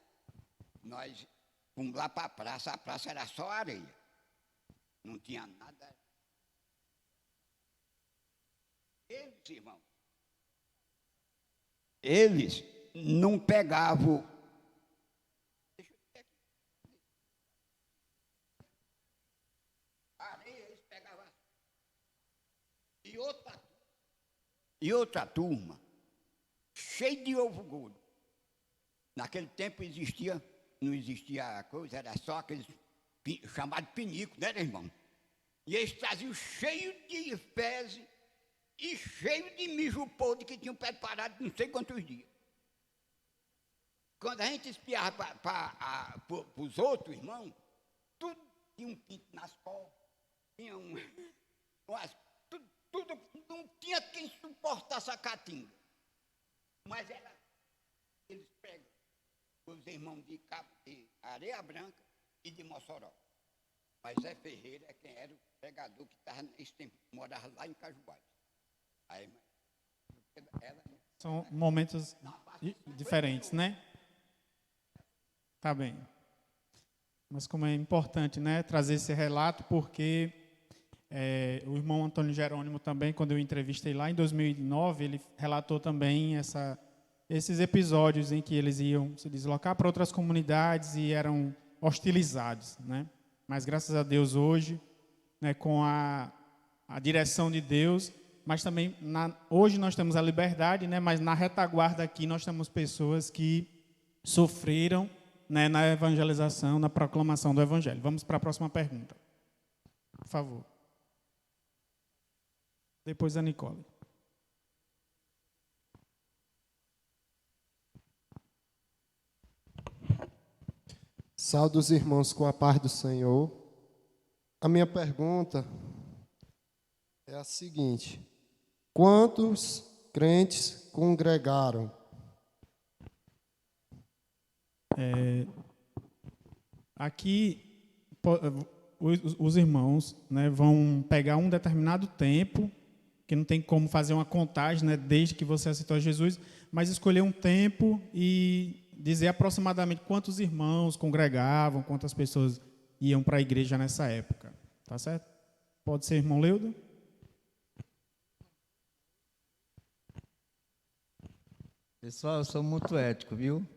nós fomos lá para a praça era só areia. Não tinha nada. Eles, irmão, eles não pegavam. Deixa eu ver aqui. Areia, eles pegavam. E outra turma, cheia de ovo gordo. Naquele tempo não existia coisa, era só aqueles chamados pinico, né, irmão? E eles traziam cheio de fezes e cheio de mijo podre que tinham preparado não sei quantos dias. Quando a gente espiava para os outros irmãos, tudo tinha um pinto nas costas, tinha tudo, não tinha quem suportasse a caatinga. Mas eles pegam os irmãos de Areia Branca e de Mossoró. Mas Zé Ferreira é quem era o pregador que estava nesse tempo, morava lá em Cajuaí. Aí, são momentos diferentes, né? Tá bem. Mas como é importante, né, trazer esse relato, porque o irmão Antônio Jerônimo também, quando eu entrevistei lá em 2009, ele relatou também esses episódios em que eles iam se deslocar para outras comunidades e eram hostilizados, né? Mas graças a Deus hoje, né, com a direção de Deus, mas também hoje nós temos a liberdade, né, mas na retaguarda aqui nós temos pessoas que sofreram, né, na evangelização, na proclamação do evangelho. Vamos para a próxima pergunta. Por favor. Depois a Nicole. Saúdo os irmãos com a paz do Senhor. A minha pergunta é a seguinte: quantos crentes congregaram? Aqui, os irmãos, né, vão pegar um determinado tempo, que não tem como fazer uma contagem, né, desde que você aceitou Jesus, mas escolher um tempo e dizer aproximadamente quantos irmãos congregavam, quantas pessoas iam para a igreja nessa época. Tá certo? Pode ser, irmão Leudo? Pessoal, eu sou muito ético, viu?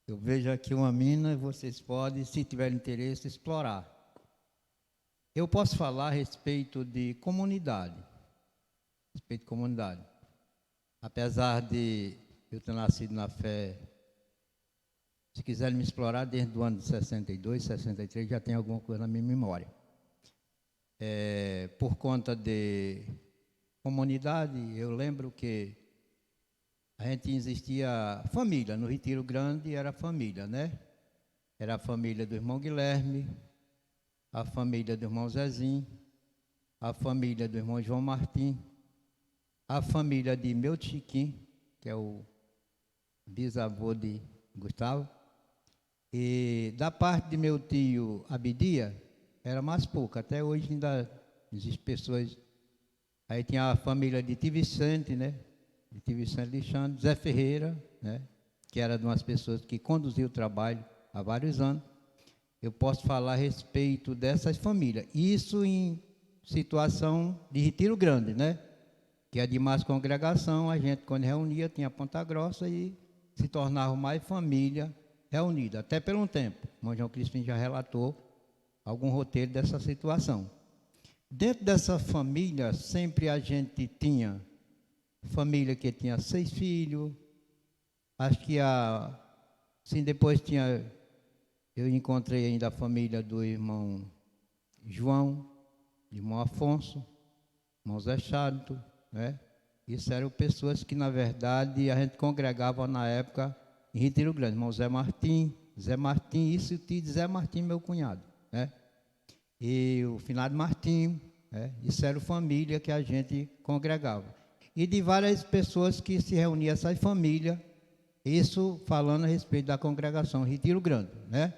Eu vejo aqui uma mina e vocês podem, se tiverem interesse, explorar. Eu posso falar a respeito de comunidade. Respeito de comunidade. Apesar de eu ter nascido na fé, se quiserem me explorar, desde o ano de 62, 63, já tem alguma coisa na minha memória. Por conta de comunidade, eu lembro que a gente existia família, no Retiro Grande era família, né? Era a família do irmão Guilherme, a família do irmão Zezinho, a família do irmão João Martim, a família de meu Chiquinho, que é o bisavô de Gustavo, e da parte de meu tio Abidia, era mais pouco, até hoje ainda existem pessoas. Aí tinha a família de Tio Vicente, né? De Tio Vicente Alexandre, Zé Ferreira, né? Que era de umas pessoas que conduziam o trabalho há vários anos. Eu posso falar a respeito dessas famílias. Isso em situação de Retiro Grande, né? Que é de mais congregação, a gente quando reunia tinha Ponta Grossa e se tornava mais família reunida, até por um tempo. O irmão João Crispim já relatou algum roteiro dessa situação. Dentro dessa família, sempre a gente tinha família que tinha 6 filhos, acho que sim, depois tinha, eu encontrei ainda a família do irmão João, irmão Afonso, irmão Zé Chato, né? Isso eram pessoas que, na verdade, a gente congregava na época em Retiro Grande, irmão Zé Martim, isso o tio de Zé Martim, meu cunhado, né? E o finado Martim, né? Isso era a família que a gente congregava. E de várias pessoas que se reuniam essas famílias, isso falando a respeito da congregação Retiro Grande, né?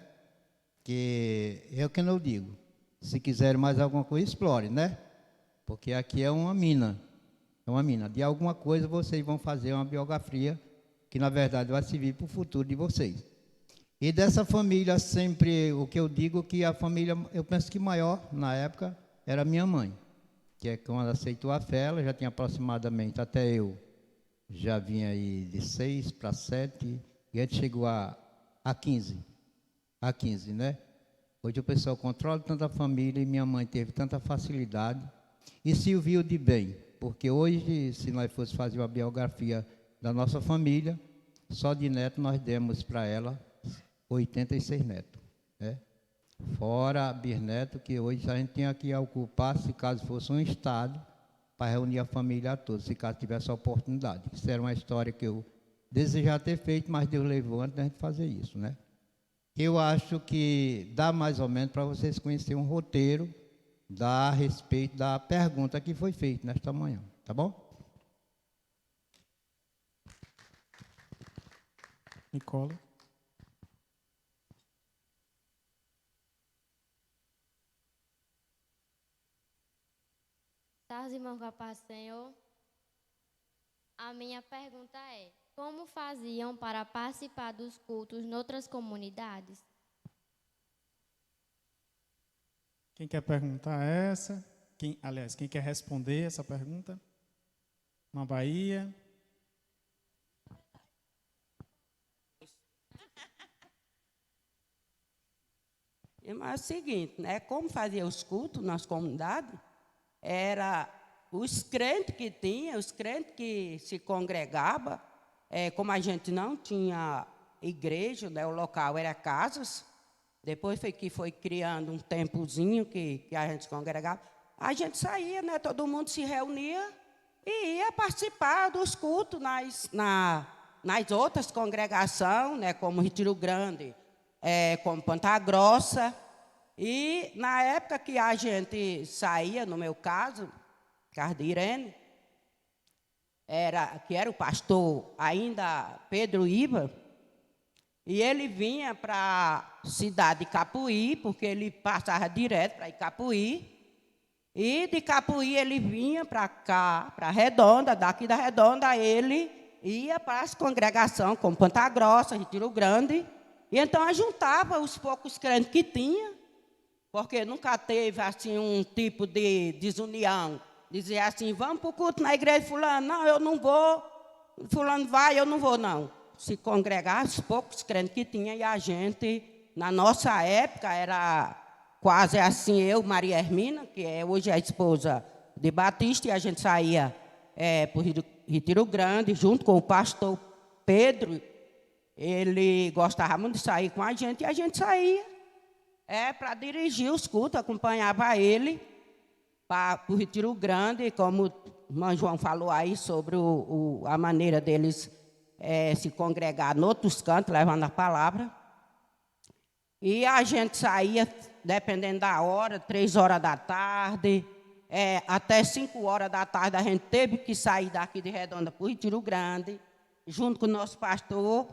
Que é o que eu digo, se quiser mais alguma coisa, explore, né? Porque aqui é uma mina, de alguma coisa vocês vão fazer uma biografia que na verdade vai servir para o futuro de vocês. E dessa família sempre, o que eu digo que a família, eu penso que maior na época era minha mãe, que é quando aceitou a fé, ela já tinha aproximadamente, até eu, já vinha aí de 6 para 7, e a gente chegou a 15, né? Hoje o pessoal controla tanta família e minha mãe teve tanta facilidade e serviu de bem, porque hoje, se nós fosse fazer uma biografia da nossa família, só de neto nós demos para ela 86 netos, né? Fora bisneto, que hoje a gente tinha que ocupar, se caso fosse um estado, para reunir a família toda, se caso tivesse a oportunidade. Isso era uma história que eu desejava ter feito, mas Deus levou antes da gente fazer isso, né? Eu acho que dá mais ou menos para vocês conhecerem um roteiro a respeito da pergunta que foi feita nesta manhã, tá bom? Nicole. Tarde, irmão, com a paz do Senhor. A minha pergunta é: como faziam para participar dos cultos em outras comunidades? Quem quer perguntar essa? Quem quer responder essa pergunta? Na Bahia. Mas é o seguinte, né? Como fazia os cultos nas comunidades, era os crentes que tinha, os crentes que se congregavam, como a gente não tinha igreja, né? O local era casas, depois foi criando um tempozinho que a gente congregava, a gente saía, né? Todo mundo se reunia e ia participar dos cultos nas outras congregações, né? Como Retiro Grande, como Ponta Grossa. E na época que a gente saía, no meu caso de Irene, que era o pastor ainda Pedro Iba, e ele vinha para a cidade de Capuí, porque ele passava direto para Capuí, e de Capuí ele vinha para cá, para a Redonda, daqui da Redonda ele ia para as congregações, como Ponta Grossa, Retiro Grande, e então juntava os poucos crentes que tinha, porque nunca teve assim um tipo de desunião, dizer assim, vamos para o culto na igreja fulano, não, eu não vou, fulano vai, eu não vou não. Se congregar, os poucos crentes que tinha, e a gente, na nossa época, era quase assim, eu, Maria Hermina, que hoje é a esposa de Batista, e a gente saía para o Retiro Grande, junto com o pastor Pedro, ele gostava muito de sair com a gente, e a gente saía para dirigir os cultos, acompanhava ele para o Retiro Grande, como o irmão João falou aí sobre a maneira deles se congregar em outros cantos, levando a palavra. E a gente saía, dependendo da hora, 3 horas da tarde, até 5 horas da tarde, a gente teve que sair daqui de Redonda para o Retiro Grande, junto com o nosso pastor.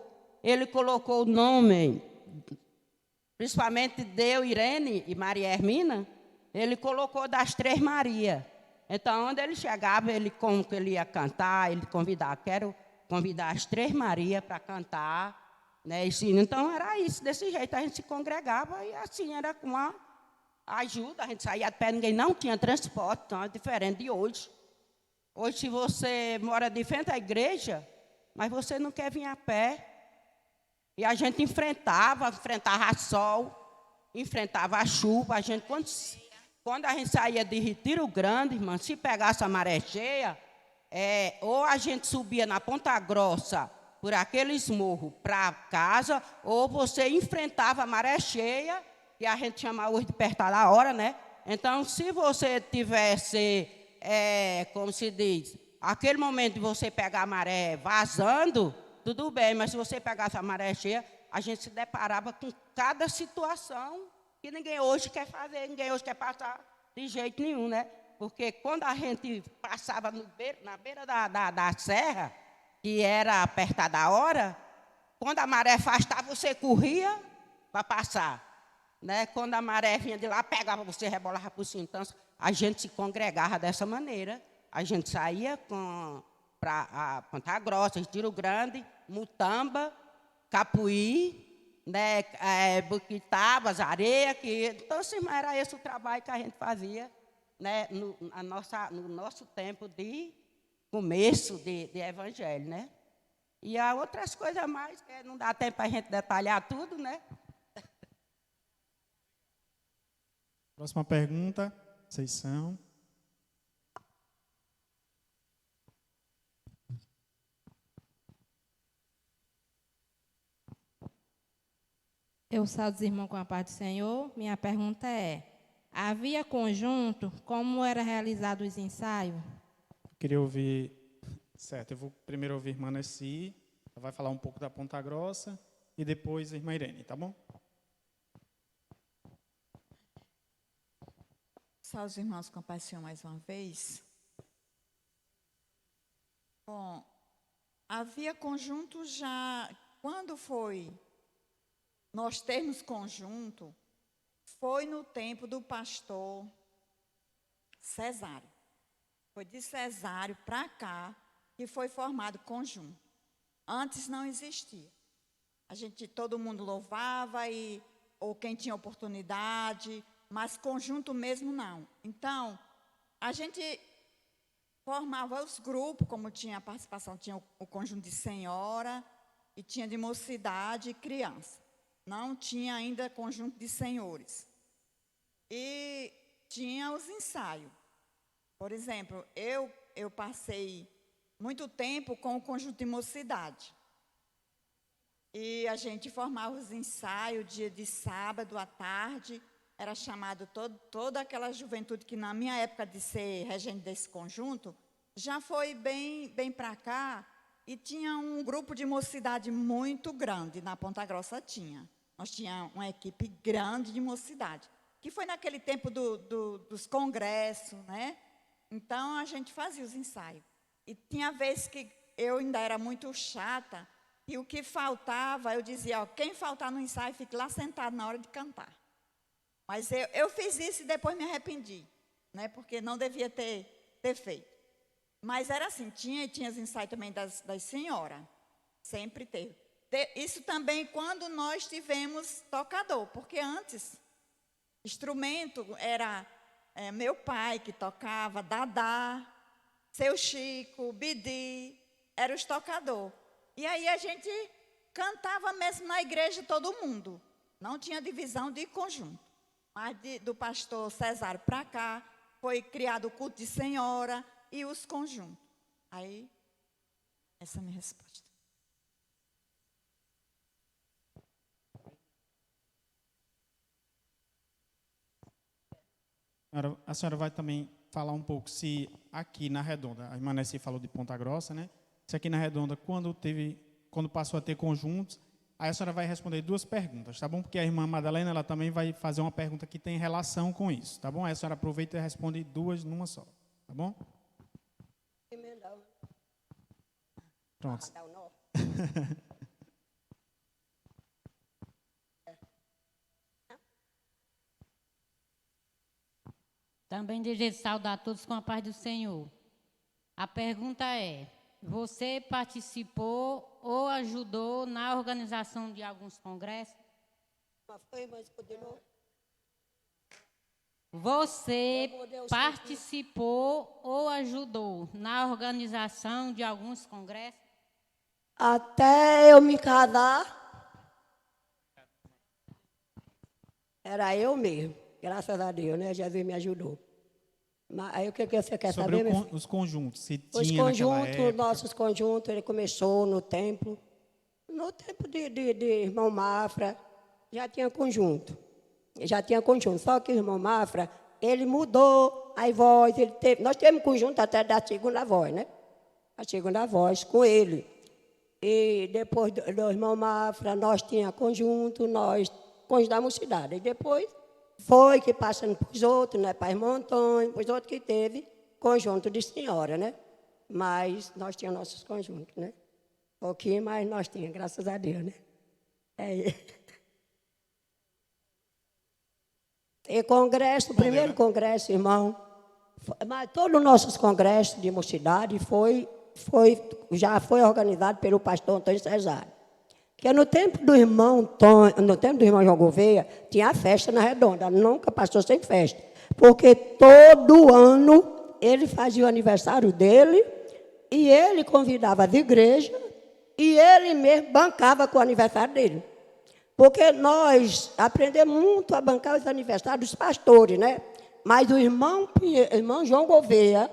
Ele colocou o nome, principalmente de eu, Irene e Maria Hermina, ele colocou das 3 Maria. Então, onde ele chegava, como que ele ia cantar, ele convidava, quero convidar as 3 Maria para cantar, né? Então, era isso, desse jeito, a gente se congregava e assim, era com uma ajuda, a gente saía de pé, ninguém não tinha transporte, então é diferente de hoje. Hoje, se você mora de frente à igreja, mas você não quer vir a pé, e a gente enfrentava sol, enfrentava a chuva, a gente, quando a gente saía de Retiro Grande, irmã, se pegasse a maré cheia, ou a gente subia na Ponta Grossa, por aqueles morros, para casa, ou você enfrentava a maré cheia, e a gente chamava hoje de apertar a hora, né? Então, se você tivesse, como se diz, aquele momento de você pegar a maré vazando, tudo bem, mas se você pegasse a maré cheia, a gente se deparava com cada situação que ninguém hoje quer fazer, ninguém hoje quer passar de jeito nenhum, né? Porque quando a gente passava na beira da serra, que era apertada a hora, quando a maré afastava, você corria para passar, né? Quando a maré vinha de lá, pegava você, rebolava por cima. Então, a gente se congregava dessa maneira. A gente saía para Ponta Grossa, Retiro Grande, Mutamba, Capuí, né? Buquitabas, Areia. Então, assim, era esse o trabalho que a gente fazia, né? no nosso tempo de começo de evangelho, né? E há outras coisas mais, que não dá tempo para a gente detalhar tudo, né? Próxima pergunta, vocês são. Eu saldo os irmãos com a paz do Senhor. Minha pergunta é: havia conjunto? Como era realizado os ensaios? Queria ouvir. Certo, eu vou primeiro ouvir a irmã Nessi, ela vai falar um pouco da Ponta Grossa, e depois a irmã Irene, tá bom? Salve os irmãos com a paz do Senhor mais uma vez. Bom, havia conjunto já. Quando foi nós termos conjunto, foi no tempo do pastor Cesário. Foi de Cesário para cá que foi formado conjunto. Antes não existia. Todo mundo louvava, ou quem tinha oportunidade, mas conjunto mesmo não. Então, a gente formava os grupos, como tinha a participação, tinha o conjunto de senhora, e tinha de mocidade e criança. Não tinha ainda conjunto de senhores. E tinha os ensaios. Por exemplo, eu passei muito tempo com o conjunto de mocidade. E a gente formava os ensaios dia de sábado à tarde, era chamado toda aquela juventude que na minha época de ser regente desse conjunto, já foi bem para cá e tinha um grupo de mocidade muito grande, na Ponta Grossa tinha. Nós tínhamos uma equipe grande de mocidade, que foi naquele tempo dos congressos, né? Então, a gente fazia os ensaios. E tinha vezes que eu ainda era muito chata, e o que faltava, eu dizia, ó, quem faltar no ensaio, fique lá sentado na hora de cantar. Mas eu fiz isso e depois me arrependi, né? Porque não devia ter feito. Mas era assim, tinha os ensaios também das senhoras, sempre teve. Isso também quando nós tivemos tocador, porque antes, instrumento era meu pai que tocava, Dadá, seu Chico, Bidi, era os tocador. E aí a gente cantava mesmo na igreja todo mundo, não tinha divisão de conjunto. Mas do pastor Cesário para cá, foi criado o culto de senhora e os conjuntos. Aí, essa é a minha resposta. A senhora vai também falar um pouco se aqui na Redonda, a irmã Nessi falou de Ponta Grossa, né? Se aqui na Redonda, quando passou a ter conjuntos, aí a senhora vai responder 2 perguntas, tá bom? Porque a irmã Madalena, ela também vai fazer uma pergunta que tem relação com isso, tá bom? Aí a senhora aproveita e responde 2 numa só, tá bom? Pronto. Também desejo saudar todos com a paz do Senhor. A pergunta é, você participou ou ajudou na organização de alguns congressos? Você participou ou ajudou na organização de alguns congressos? Até eu me casar, era eu mesmo, graças a Deus, né? Jesus me ajudou. Mas aí o que você quer saber? Sobre os conjuntos, se os tinha conjuntos, nossos conjuntos, ele começou no tempo de irmão Mafra, já tinha conjunto. Só que o irmão Mafra, ele mudou a voz, nós temos conjunto até da segunda voz, né? A segunda voz com ele. E depois do irmão Mafra, nós tínhamos conjunto, nós da mocidade. E depois foi que passando para os outros, né? Para o irmão Antônio, para os outros que teve conjunto de senhora, né? Mas nós tínhamos nossos conjuntos, né? Pouquinho, mas nós tínhamos, graças a Deus, né? E congresso, o primeiro congresso, irmão, mas todos os nossos congressos de mocidade já foi organizado pelo pastor Antônio Cesário. Porque no tempo do irmão João Gouveia, tinha a festa na Redonda, nunca passou sem festa. Porque todo ano ele fazia o aniversário dele e ele convidava as igrejas e ele mesmo bancava com o aniversário dele. Porque nós aprendemos muito a bancar os aniversários dos pastores, né? Mas o irmão João Gouveia,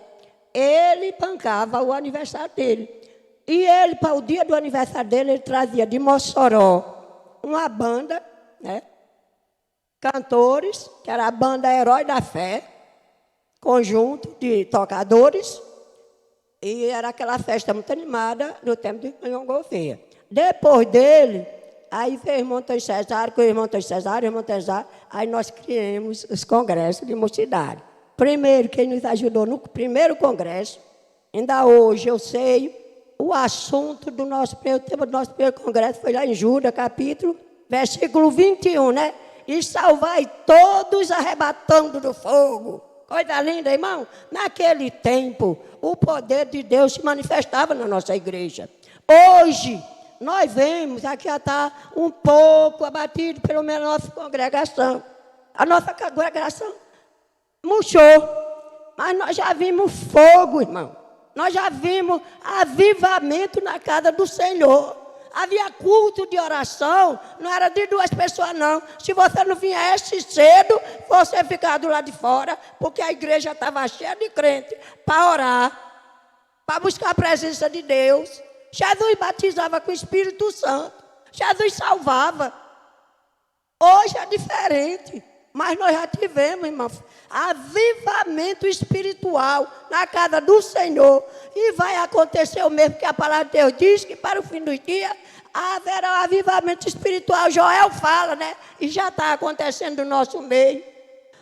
ele bancava o aniversário dele. E ele, para o dia do aniversário dele, ele trazia de Mossoró uma banda, né? Cantores, que era a banda Herói da Fé, conjunto de tocadores, e era aquela festa muito animada no tempo do irmão João Gouveia. Depois dele, aí veio o irmão Antônio Cesário, com o irmão Antônio Cesário, aí nós criamos os congressos de mocidade. Primeiro, quem nos ajudou no primeiro congresso, ainda hoje eu sei, o assunto do nosso primeiro congresso foi lá em Judas, capítulo, versículo 21, né? E salvai todos arrebatando do fogo. Coisa linda, irmão. Naquele tempo, o poder de Deus se manifestava na nossa igreja. Hoje, nós vemos, aqui já está um pouco abatido pela nossa congregação. A nossa congregação murchou, mas nós já vimos fogo, irmão. Nós já vimos avivamento na casa do Senhor. Havia culto de oração, não era de 2 pessoas, não. Se você não viesse cedo, você ficava do lado de fora, porque a igreja estava cheia de crente para orar, para buscar a presença de Deus. Jesus batizava com o Espírito Santo. Jesus salvava. Hoje é diferente. Mas nós já tivemos, irmão, avivamento espiritual na casa do Senhor. E vai acontecer o mesmo que a palavra de Deus diz, que para o fim dos dias haverá um avivamento espiritual. Joel fala, né? E já está acontecendo no nosso meio.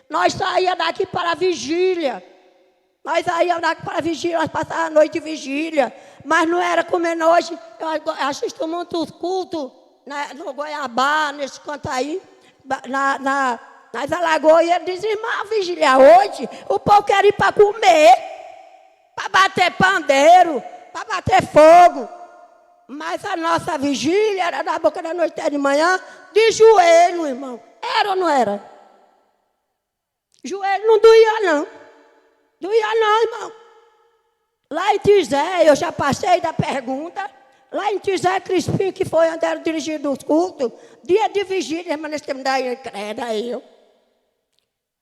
Nós saíamos daqui para a vigília. Nós saíamos daqui para a vigília, nós passávamos a noite de vigília. Mas não era como é hoje. Eu assisto muitos cultos no Goiabá, nesse canto aí, nas Alagoas. E ele diz, irmão, vigília hoje, o povo quer ir para comer, para bater pandeiro, para bater fogo. Mas a nossa vigília era da boca da noite até de manhã, de joelho, irmão. Era ou não era? Joelho não doía, não. Doía não, irmão. Lá em Tizé, eu já passei da pergunta. Lá em Tizé Crispim, que foi onde era dirigido os cultos, dia de vigília, irmão, nesse tempo daí, credo aí eu.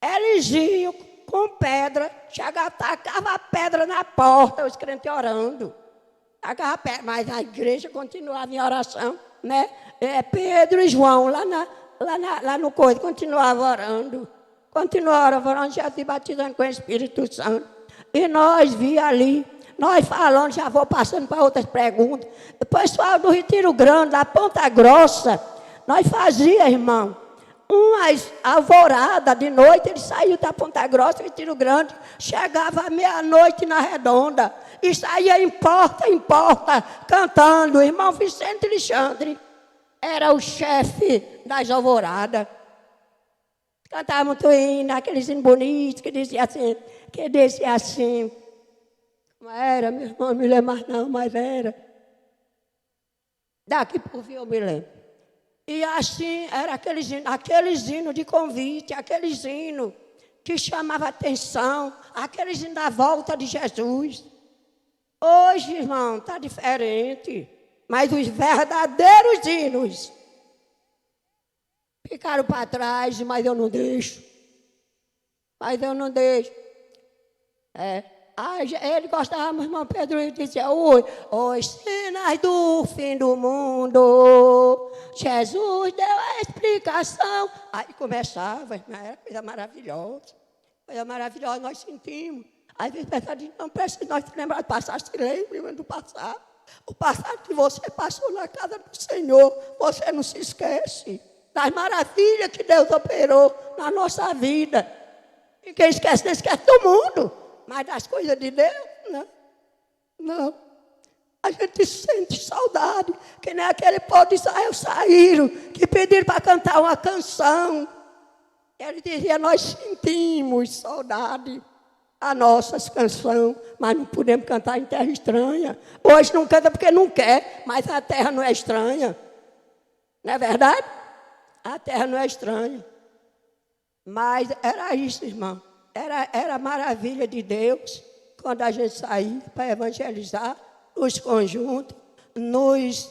Eles iam com pedra, chegava, tacava a pedra na porta, os crentes orando. Tacava a pedra, mas a igreja continuava em oração, né? Pedro e João, lá no coisa, continuavam orando. Continuaram orando, Jesus batizando com o Espírito Santo. E nós via ali, nós falando, já vou passando para outras perguntas. O pessoal do Retiro Grande, da Ponta Grossa, nós fazia, irmão, umas alvoradas de noite, ele saiu da Ponta Grossa, Retiro Grande, chegava à meia-noite na Redonda, e saía em porta, cantando. O irmão Vicente Alexandre era o chefe das alvoradas. Cantava muito hino, aqueles hinos bonitos, que dizia assim, não era, meu irmão, não me lembro mais não, mas era. Daqui por vir eu me lembro. E assim, era aqueles hinos de convite, aqueles hinos que chamavam atenção, aqueles hinos da volta de Jesus. Hoje, irmão, está diferente, mas os verdadeiros hinos ficaram para trás, mas eu não deixo. Ele gostava, meu irmão Pedro, ele dizia, os sinais do fim do mundo, Jesus deu a explicação. Aí começava, era coisa maravilhosa, nós sentimos. Às vezes pensava, não precisa nós lembrar do passado, se lembra do passado. O passado que você passou na casa do Senhor, você não se esquece das maravilhas que Deus operou na nossa vida. E quem esquece, não esquece do mundo. Mas das coisas de Deus, não. A gente sente saudade, que nem aquele povo de Israel saíram, que pediram para cantar uma canção. Ele dizia, nós sentimos saudade a nossas canções, mas não podemos cantar em terra estranha. Hoje não canta porque não quer, mas a terra não é estranha. Não é verdade? A terra não é estranha. Mas era isso, irmão. Era a maravilha de Deus quando a gente saía para evangelizar nos conjuntos, nos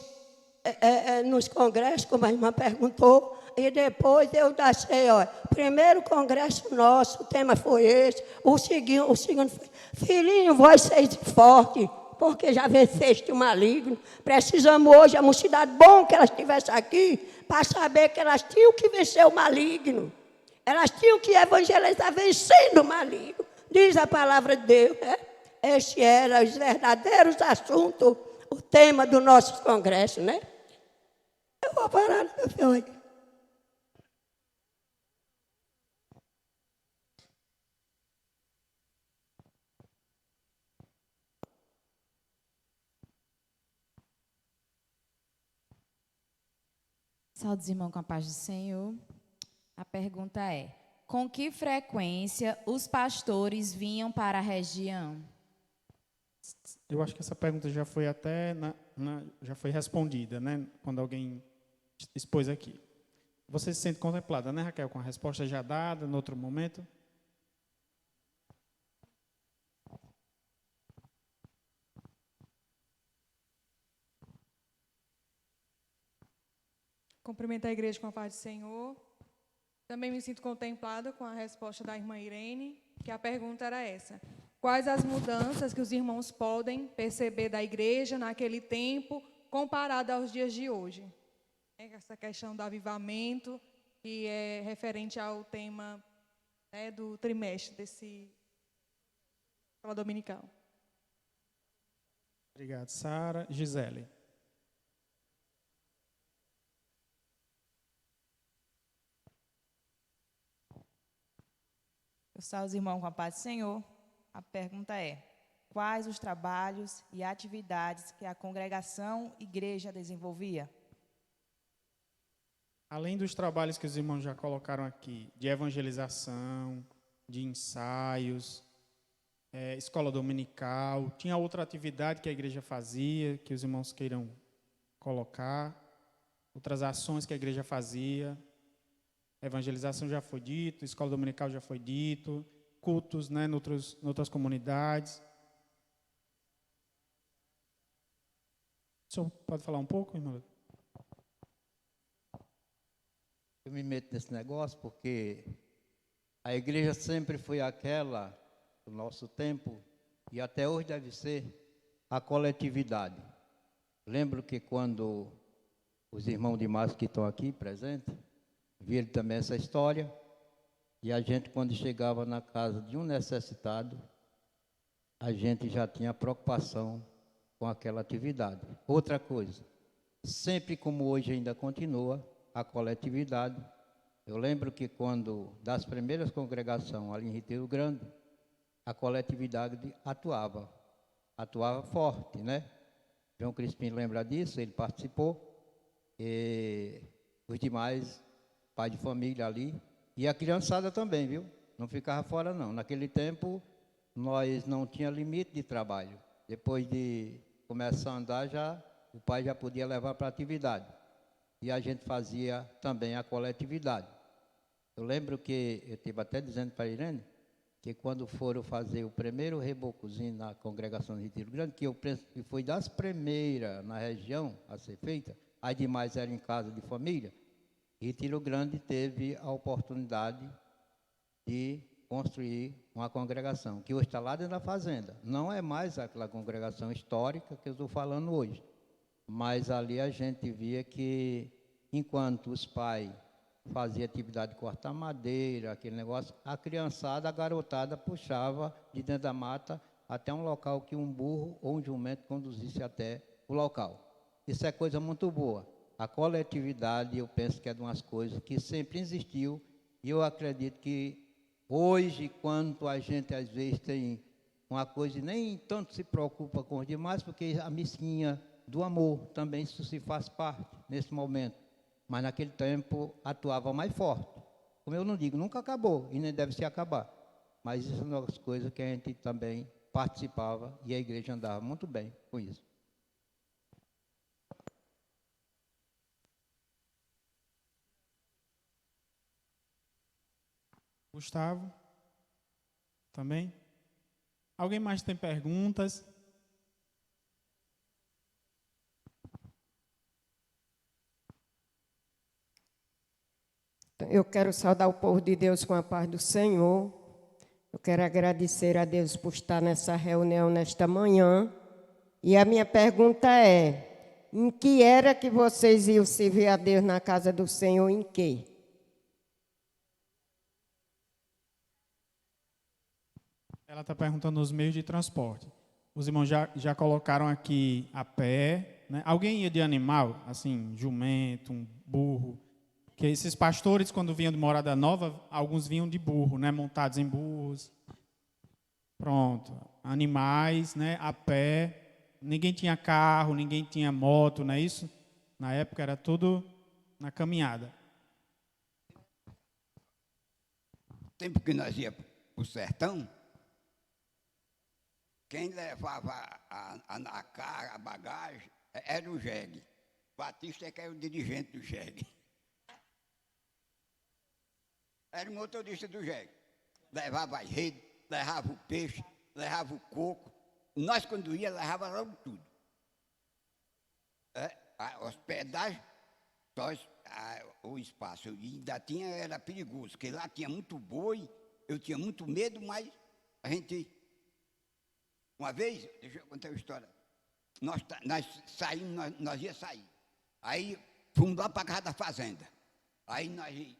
congressos, como a irmã perguntou. E depois eu dancei, primeiro congresso nosso, o tema foi esse. O segundo foi, filhinho, vós seis forte, porque já venceste o maligno. Precisamos hoje, a mocidade, bom que elas estivessem aqui, para saber que elas tinham que vencer o maligno. Elas tinham que evangelizar vencendo o maligno. Diz a palavra de Deus, né? Este era os verdadeiros assuntos, o tema do nosso congresso, né? Eu vou parar, meu filho. Saúde, irmão, com a paz do Senhor. A pergunta é, com que frequência os pastores vinham para a região? Eu acho que essa pergunta já foi até já foi respondida, né? Quando alguém expôs aqui. Você se sente contemplada, né, Raquel, com a resposta já dada no outro momento? Cumprimento a igreja com a paz do Senhor. Também me sinto contemplada com a resposta da irmã Irene, que a pergunta era essa. Quais as mudanças que os irmãos podem perceber da igreja naquele tempo, comparado aos dias de hoje? Essa questão do avivamento, que é referente ao tema, né, do trimestre desse escola dominical. Obrigado, Sara. Gisele. Eu salvo os irmãos com a paz do Senhor. A pergunta é: quais os trabalhos e atividades que a congregação igreja desenvolvia? Além dos trabalhos que os irmãos já colocaram aqui, de evangelização, de ensaios, escola dominical, tinha outra atividade que a igreja fazia, que os irmãos queiram colocar, outras ações que a igreja fazia. Evangelização já foi dito, escola dominical já foi dito, cultos, né, em outras comunidades. O senhor pode falar um pouco, irmão? Eu me meto nesse negócio porque a igreja sempre foi aquela, do nosso tempo, e até hoje deve ser, a coletividade. Lembro que quando os irmãos de Márcio que estão aqui presentes, viram também essa história, e a gente, quando chegava na casa de um necessitado, a gente já tinha preocupação com aquela atividade. Outra coisa, sempre como hoje ainda continua, a coletividade. Eu lembro que quando, das primeiras congregações ali em Retiro Grande, a coletividade atuava forte, né? João Crispim lembra disso, ele participou, e os demais, pai de família ali, e a criançada também, viu? Não ficava fora não. Naquele tempo, nós não tinha limite de trabalho. Depois de começar a andar, o pai já podia levar para a atividade. E a gente fazia também a coletividade. Eu lembro que, eu estive até dizendo para a Irene, que quando foram fazer o primeiro rebocozinho na congregação de Retiro Grande, que eu penso que foi das primeiras na região a ser feita, as demais eram em casa de família, Retiro Grande teve a oportunidade de construir uma congregação, que hoje está lá dentro da fazenda. Não é mais aquela congregação histórica que eu estou falando hoje, mas ali a gente via que, enquanto os pais faziam atividade de cortar madeira, aquele negócio, a criançada, a garotada, puxava de dentro da mata até um local que um burro ou um jumento conduzisse até o local. Isso é coisa muito boa. A coletividade, eu penso que é de umas coisas que sempre existiu, e eu acredito que hoje, quando a gente às vezes tem uma coisa e nem tanto se preocupa com os demais, porque a missinha do amor também isso se faz parte nesse momento, mas naquele tempo atuava mais forte. Como eu não digo, nunca acabou e nem deve se acabar, mas isso é uma das coisas que a gente também participava e a igreja andava muito bem com isso. Gustavo? Também? Alguém mais tem perguntas? Eu quero saudar o povo de Deus com a paz do Senhor. Eu quero agradecer a Deus por estar nessa reunião nesta manhã. E a minha pergunta é: em que era que vocês iam servir a Deus na casa do Senhor? Em quê? Ela está perguntando os meios de transporte. Os irmãos já colocaram aqui a pé, né? Alguém ia de animal, assim, jumento, um burro? Porque esses pastores, quando vinham de Morada Nova, alguns vinham de burro, né? Montados em burros. Pronto. Animais, né? A pé. Ninguém tinha carro, ninguém tinha moto, não é isso? Na época era tudo na caminhada. Tempo que nós íamos para o sertão, quem levava a carga, a bagagem, era o jegue. Batista é que era o dirigente do jegue. Era o motorista do jegue. Levava as redes, levava o peixe, levava o coco. Nós, quando ia, levava logo tudo. A hospedagem, o espaço. E ainda tinha, era perigoso, porque lá tinha muito boi, eu tinha muito medo, mas a gente... Uma vez, deixa eu contar uma história. Nós saímos, nós ia sair. Aí fomos lá para a casa da fazenda. Aí nós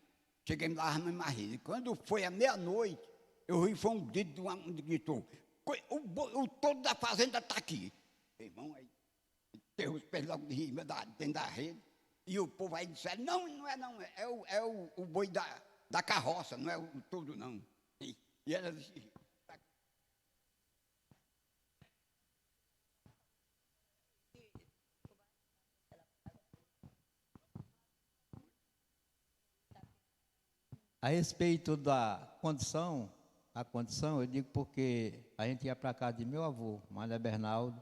Cheguei lá, armei marrida. Quando foi à meia-noite, eu ouvi, foi um grito de um gritou, o todo da fazenda está aqui. Irmão, aí, enterrou os pés logo de rima, dentro da rede, e o povo aí disse, não é não, é o boi da carroça, não é o todo não. E ela disse, a respeito da condição, eu digo porque a gente ia para a casa de meu avô, Mané Bernaldo,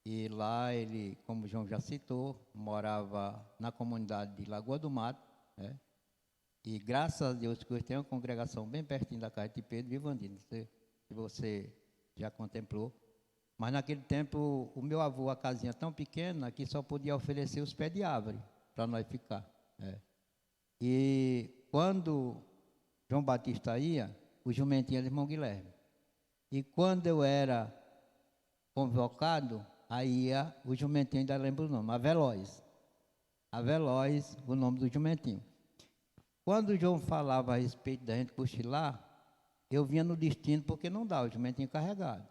e lá ele, como o João já citou, morava na comunidade de Lagoa do Mato, né? E graças a Deus que hoje tem uma congregação bem pertinho da casa de Pedro Vivandino, que você já contemplou. Mas naquele tempo, o meu avô, a casinha tão pequena, que só podia oferecer os pés de árvore para nós ficar. E quando João Batista ia, o jumentinho era irmão Guilherme. E quando eu era convocado, aí ia o jumentinho, ainda lembro o nome, Aveloz. Aveloz, o nome do jumentinho. Quando o João falava a respeito da gente cochilar, eu vinha no destino porque não dá, o jumentinho carregado.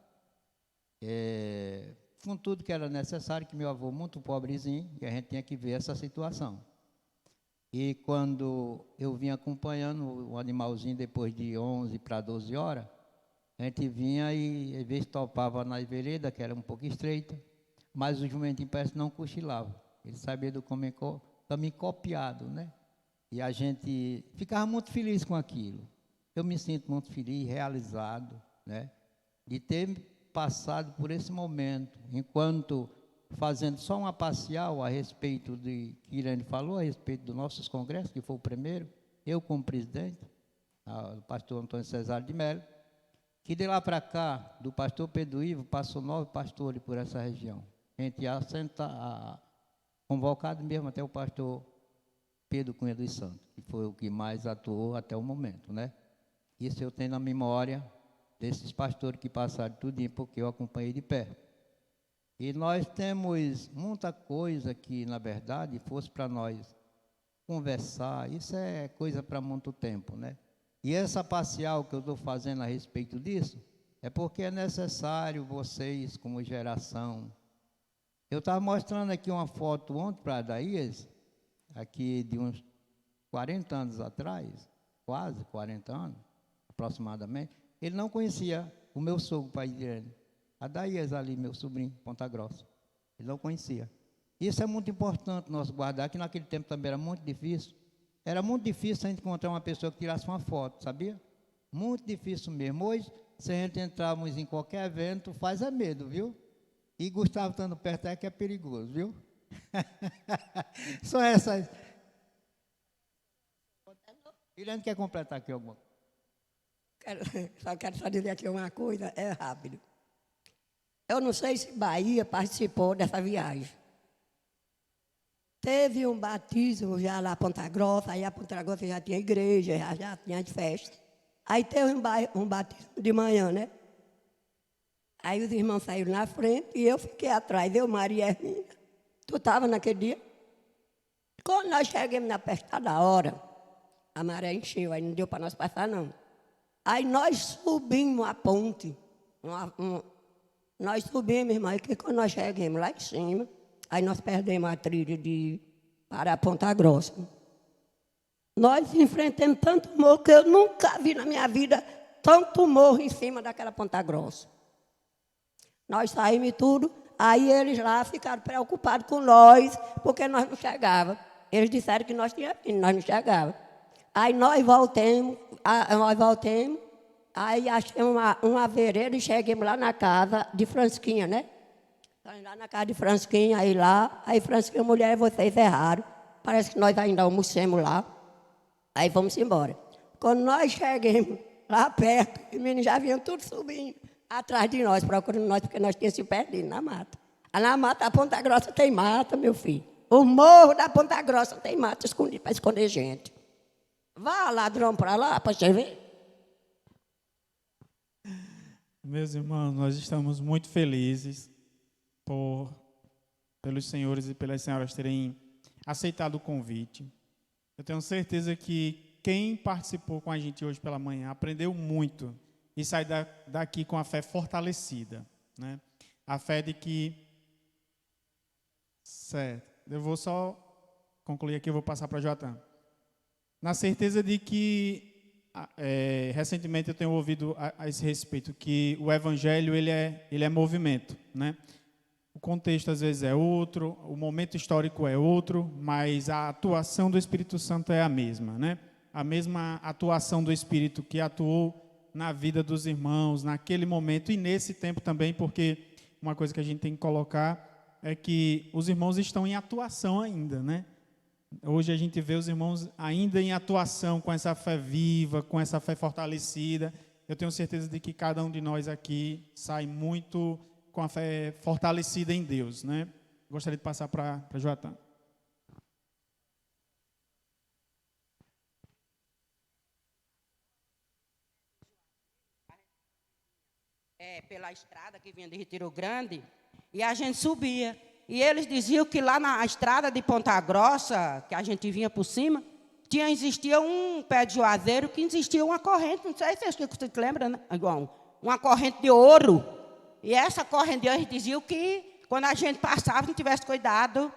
Com tudo que era necessário, que meu avô muito pobrezinho, e a gente tinha que ver essa situação. E quando eu vinha acompanhando o animalzinho depois de 11 para 12 horas, a gente vinha e às vezes topava na vereda, que era um pouco estreita, mas o jumentinho parece que não cochilava. Ele sabia do caminho copiado, né? E a gente ficava muito feliz com aquilo. Eu me sinto muito feliz, realizado, né? De ter passado por esse momento, enquanto fazendo só uma parcial a respeito de que Irene falou, a respeito dos nossos congressos, que foi o primeiro, eu como presidente, o pastor Antônio Cesário de Mello, que de lá para cá, do pastor Pedro Ivo, passou 9 pastores por essa região. A gente ia convocado mesmo até o pastor Pedro Cunha dos Santos, que foi o que mais atuou até o momento, né? Isso eu tenho na memória desses pastores que passaram tudinho, porque eu acompanhei de perto. E nós temos muita coisa que, na verdade, fosse para nós conversar, isso é coisa para muito tempo, né? E essa parcial que eu estou fazendo a respeito disso, é porque é necessário vocês, como geração. Eu estava mostrando aqui uma foto ontem para Adaías, aqui de uns 40 anos atrás, quase 40 anos, aproximadamente. Ele não conhecia o meu sogro, pai de Irene. Adaías ali, meu sobrinho, Ponta Grossa. Ele não conhecia. Isso é muito importante nós guardar, que naquele tempo também era muito difícil. Era muito difícil a gente encontrar uma pessoa que tirasse uma foto, sabia? Muito difícil mesmo. Hoje, se a gente entrarmos em qualquer evento, faz medo, viu? E Gustavo estando perto é que é perigoso, viu? Só essas. Irene quer completar aqui alguma coisa? Só quero dizer aqui uma coisa, é rápido. Eu não sei se Bahia participou dessa viagem. Teve um batismo já lá em Ponta Grossa, aí a Ponta Grossa já tinha igreja, já tinha festa. Aí teve um batismo de manhã, né? Aí os irmãos saíram na frente e eu fiquei atrás, eu, Maria Hermina. Tu estava naquele dia? Quando nós chegamos na festa da hora, a maré encheu, aí não deu para nós passar, não. Aí nós subimos a ponte, nós subimos, irmão, e quando nós chegamos lá em cima, aí nós perdemos a trilha para a Ponta Grossa. Nós enfrentamos tanto morro que eu nunca vi na minha vida tanto morro em cima daquela Ponta Grossa. Nós saímos e tudo, aí eles lá ficaram preocupados com nós, porque nós não chegávamos. Eles disseram que nós tínhamos vindo, nós não chegávamos. Aí nós voltamos, aí achei uma vereda e chegamos lá na casa de Fransquinha, né? Lá na casa de Fransquinha, aí Fransquinha, mulher, vocês erraram. Parece que nós ainda almoçamos lá. Aí fomos embora. Quando nós chegamos lá perto, os meninos já vinham tudo subindo atrás de nós, procurando nós, porque nós tínhamos se perdido na mata. Na mata, a Ponta Grossa tem mata, meu filho. O morro da Ponta Grossa tem mata escondida para esconder gente. Vá, ladrão, para lá, para você ver. Meus irmãos, nós estamos muito felizes pelos senhores e pelas senhoras terem aceitado o convite. Eu tenho certeza que quem participou com a gente hoje pela manhã aprendeu muito e sai daqui com a fé fortalecida, né? A fé de que... Certo. Eu vou só concluir aqui, eu vou passar para Joatan. Na certeza de que, recentemente eu tenho ouvido a esse respeito, que o evangelho ele é movimento, né? O contexto às vezes é outro, o momento histórico é outro, mas a atuação do Espírito Santo é a mesma, né? A mesma atuação do Espírito que atuou na vida dos irmãos, naquele momento e nesse tempo também, porque uma coisa que a gente tem que colocar é que os irmãos estão em atuação ainda, né? Hoje a gente vê os irmãos ainda em atuação, com essa fé viva, com essa fé fortalecida. Eu tenho certeza de que cada um de nós aqui sai muito com a fé fortalecida em Deus, né? Gostaria de passar para Joatan. Pela estrada que vinha de Retiro Grande, e a gente subia. E eles diziam que lá na estrada de Ponta Grossa, que a gente vinha por cima, existia um pé de juazeiro que existia uma corrente, não sei se você se lembra, né? Uma corrente de ouro. E essa corrente de ouro, eles diziam que quando a gente passava, não tivesse cuidado,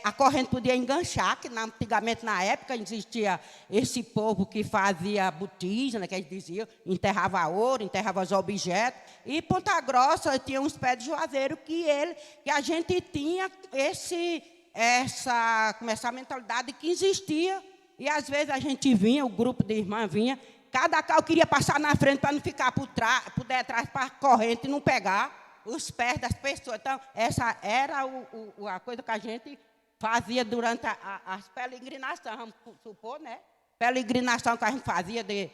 a corrente podia enganchar, que antigamente, na época, existia esse povo que fazia botis, né, que eles diziam, enterrava ouro, enterrava os objetos, e Ponta Grossa tinha uns pés de juazeiro que a gente tinha essa mentalidade que existia, e às vezes a gente vinha, o grupo de irmãs vinha, cada carro queria passar na frente para não ficar por detrás, para a corrente não pegar os pés das pessoas. Então, essa era a coisa que a gente fazia durante as peregrinações, vamos supor, né? Peregrinação que a gente fazia de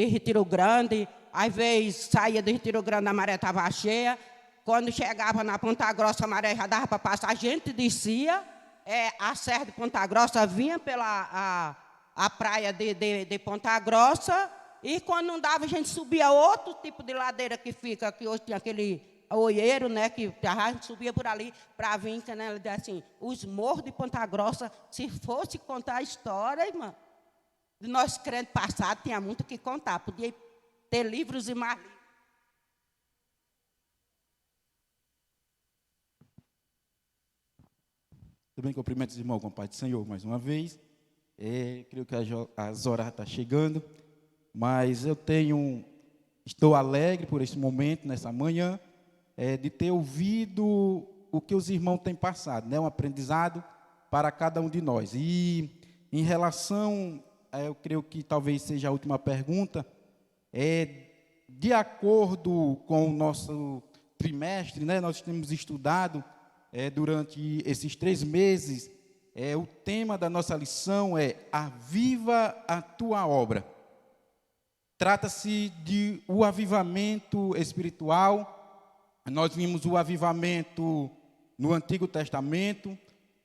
Retiro Grande, às vezes saía de Retiro Grande, a maré estava cheia, quando chegava na Ponta Grossa, a maré já dava para passar, a gente descia, a Serra de Ponta Grossa vinha pela a praia de Ponta Grossa, e quando não dava, a gente subia outro tipo de ladeira que hoje tem aquele oieiro, né, que a gente subia por ali para vir, né, ela diz assim, os morros de Ponta Grossa, se fosse contar a história, irmã, de nós crentes passados, tinha muito o que contar, podia ter livros e mais livros. Também cumprimento os irmãos com a paz do Senhor mais uma vez. Creio que as horas estão chegando, mas estou alegre por esse momento, nessa manhã, de ter ouvido o que os irmãos têm passado, né? Um aprendizado para cada um de nós. E em relação, eu creio que talvez seja a última pergunta, de acordo com o nosso trimestre, né? Nós temos estudado durante esses 3 meses, o tema da nossa lição é Aviva a Tua Obra. Trata-se de o avivamento espiritual. Nós vimos o avivamento no Antigo Testamento,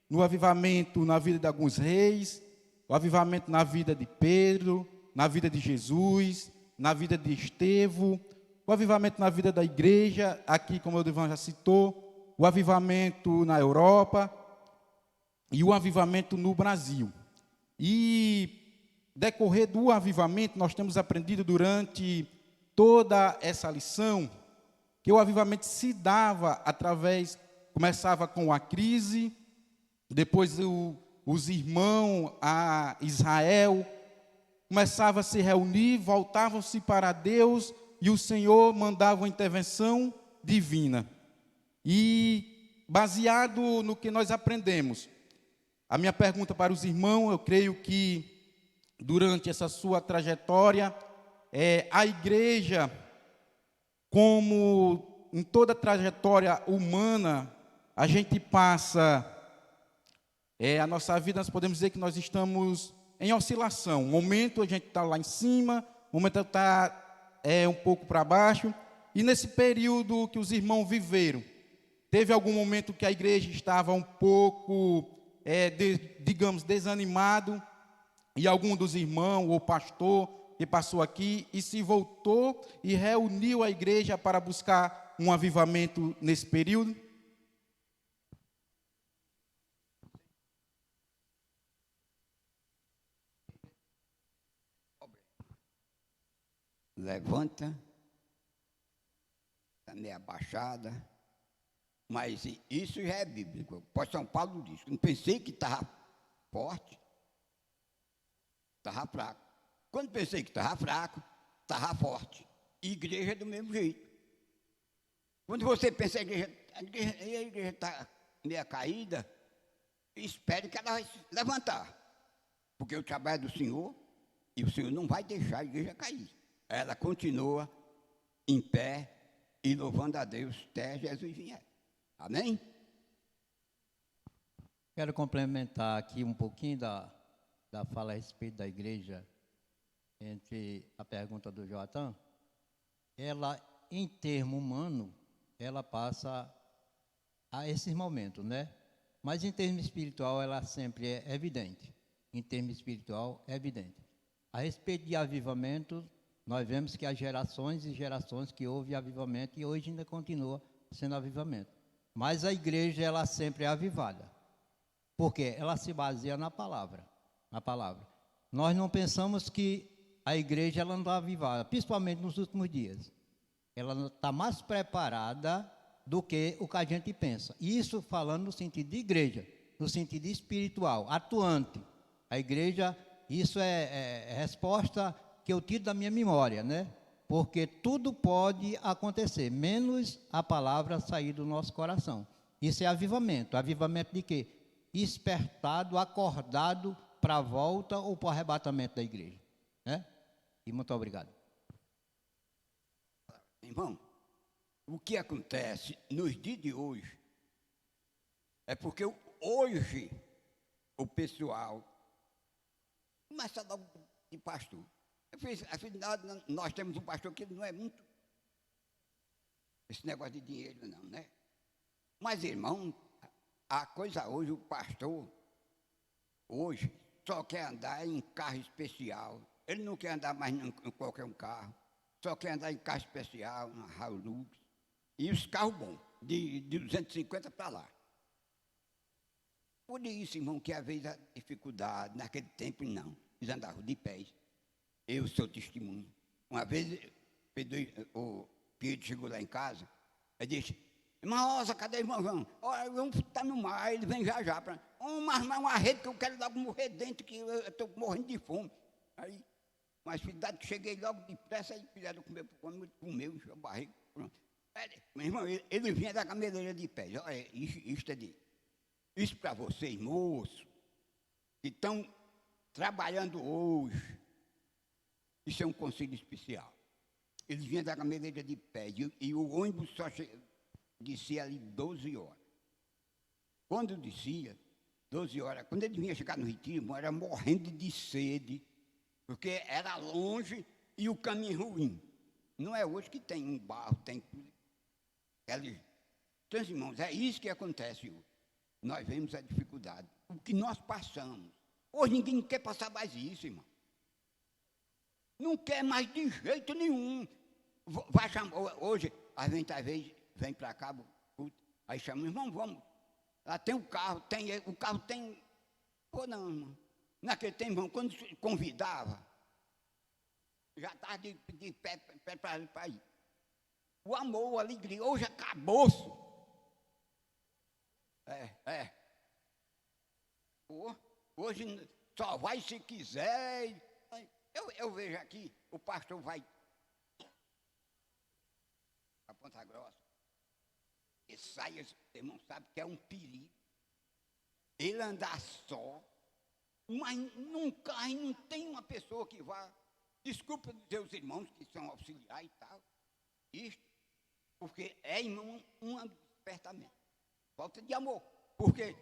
no avivamento na vida de alguns reis, o avivamento na vida de Pedro, na vida de Jesus, na vida de Estevão, o avivamento na vida da igreja, aqui como o Evan já citou, o avivamento na Europa e o avivamento no Brasil. E decorrer do avivamento, nós temos aprendido durante toda essa lição que o avivamento se dava começava com a crise, depois os irmãos a Israel começavam a se reunir, voltavam-se para Deus e o Senhor mandava uma intervenção divina. E baseado no que nós aprendemos, a minha pergunta para os irmãos, eu creio que durante essa sua trajetória, a igreja, como em toda trajetória humana, a gente passa, a nossa vida, nós podemos dizer que nós estamos em oscilação. Um momento a gente está lá em cima, um momento está um pouco para baixo. E nesse período que os irmãos viveram, teve algum momento que a igreja estava um pouco, digamos, desanimado, e algum dos irmãos ou pastor que passou aqui e se voltou e reuniu a igreja para buscar um avivamento nesse período? levanta, está meio abaixada, mas isso já é bíblico. O apóstolo São Paulo diz, não pensei que estava forte, estava fraco. Quando pensei que estava fraco, estava forte. Igreja é do mesmo jeito. Quando você pensa a igreja está meio caída, espere que ela vai se levantar. Porque o trabalho é do Senhor, e o Senhor não vai deixar a igreja cair. Ela continua em pé e louvando a Deus até Jesus vier. Amém? Quero complementar aqui um pouquinho da fala a respeito da igreja, entre a pergunta do Joatan. Ela, em termo humano, ela passa a esses momentos, né? Mas em termo espiritual, ela sempre é evidente. Em termo espiritual, é evidente. A respeito de avivamento, nós vemos que há gerações e gerações que houve avivamento e hoje ainda continua sendo avivamento. Mas a igreja, ela sempre é avivada. Porque ela se baseia na palavra. Na palavra. Nós não pensamos que a igreja ela não está avivada, principalmente nos últimos dias. Ela está mais preparada do que o que a gente pensa. Isso falando no sentido de igreja, no sentido espiritual, atuante. A igreja, isso é resposta que eu tiro da minha memória, né? Porque tudo pode acontecer, menos a palavra sair do nosso coração. Isso é avivamento. Avivamento de quê? Espertado, acordado para a volta ou para o arrebatamento da igreja. Né? E muito obrigado. Irmão, o que acontece nos dias de hoje é porque hoje o pessoal começa a dar de pastor. Afinal, nós temos um pastor que não é muito esse negócio de dinheiro, não, né? Mas, irmão, a coisa hoje, o pastor, hoje, só quer andar em carro especial. Ele não quer andar mais em qualquer um carro. Só quer andar em carro especial, na Hilux. E os carros bons, de 250 para lá. Por isso, irmão, que às vezes a dificuldade, naquele tempo não. Eles andavam de pés. Eu sou testemunho. Uma vez, o Pedro chegou lá em casa, ele disse, irmão Rosa, cadê o irmão João? Olha, o João está no mar, ele vem já. Uma rede que eu quero logo morrer dentro, que eu estou morrendo de fome. Aí, mas cuidado que cheguei logo depressa, aí fizeram comer, comeu, encheu a barriga, pronto. Meu irmão, ele vinha da cameleira de pés. Olha, isso para vocês, moços, que estão trabalhando hoje, isso é um conselho especial. Ele vinha da cameleira de pés e o ônibus só descia ali 12 horas. Quando descia, 12 horas, quando ele vinha chegar no retiro, era morrendo de sede, porque era longe e o caminho ruim. Não é hoje que tem um barro, tem tudo. Então, irmãos, é isso que acontece hoje. Nós vemos a dificuldade. O que nós passamos. Hoje ninguém quer passar mais isso, irmão. Não quer mais de jeito nenhum. Vai chamar, hoje, a gente às vezes vem para cá, aí chama, irmão, vamos. Lá tem o carro tem. Ou não, irmão. Naquele tempo, irmão, quando convidava, já estava de pé para ir. O amor, a alegria, hoje acabou-se. Hoje só vai se quiser. Eu vejo aqui, o pastor vai a Ponta Grossa. E sai, esse irmão sabe que é um perigo. Ele andar só, mas nunca não tem uma pessoa que vá. Desculpa dos seus irmãos que são auxiliares e tal. Isto, porque é, irmão, um despertamento. Falta de amor. Porque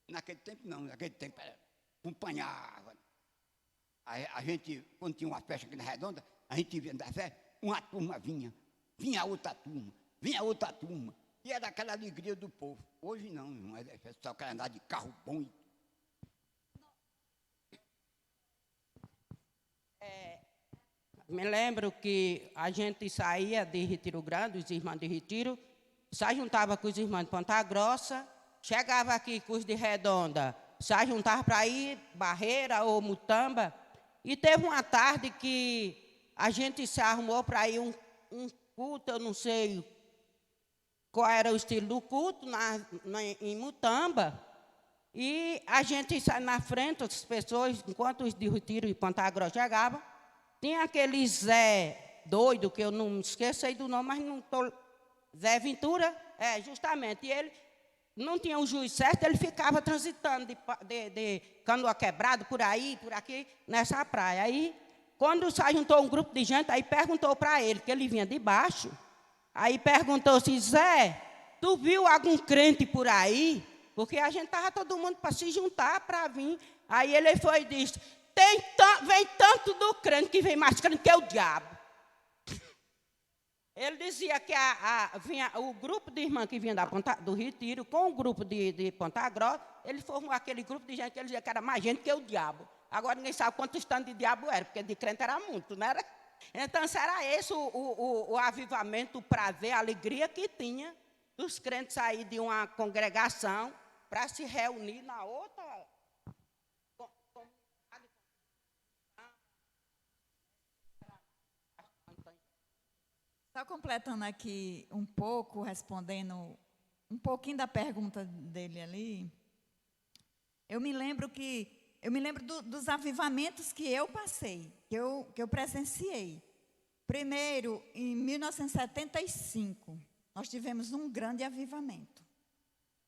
naquele tempo não, naquele tempo acompanhava. A gente, quando tinha uma festa aqui na Redonda, a gente vinha da festa, uma turma vinha outra turma, e era aquela alegria do povo. Hoje não, irmão, só quer andar de carro bom. Me lembro que a gente saía de Retiro Grande, os irmãos de Retiro, se juntava com os irmãos de Ponta Grossa, chegava aqui com os de Redonda, se juntava para ir Barreira ou Mutamba. E teve uma tarde que a gente se arrumou para ir um culto, eu não sei qual era o estilo do culto, em Mutamba. E a gente sai na frente, as pessoas, enquanto os de Retiro e Ponta Grossa chegavam, tinha aquele Zé doido, que eu não me esqueço aí do nome, mas não estou... Zé Ventura, justamente. E ele não tinha o juiz certo, ele ficava transitando de canoa quebrado, por aí, por aqui, nessa praia. Aí, quando se juntou um grupo de gente, aí perguntou para ele, que ele vinha de baixo, aí perguntou assim, Zé, tu viu algum crente por aí? Porque a gente estava todo mundo para se juntar, para vir. Aí ele foi e disse, vem tanto do crente que vem mais crente que o diabo. Ele dizia que vinha o grupo de irmãs que vinha do Retiro, com o grupo de Ponta Grossa, ele formou aquele grupo de gente que ele dizia que era mais gente que o diabo. Agora ninguém sabe quantos tantos de diabo era, porque de crente era muito, não era? Então, será esse o avivamento, o prazer, a alegria que tinha dos crentes sair de uma congregação para se reunir na outra. Só completando aqui um pouco, respondendo um pouquinho da pergunta dele ali, eu me lembro dos avivamentos que eu passei, que eu presenciei. Primeiro, em 1975, nós tivemos um grande avivamento.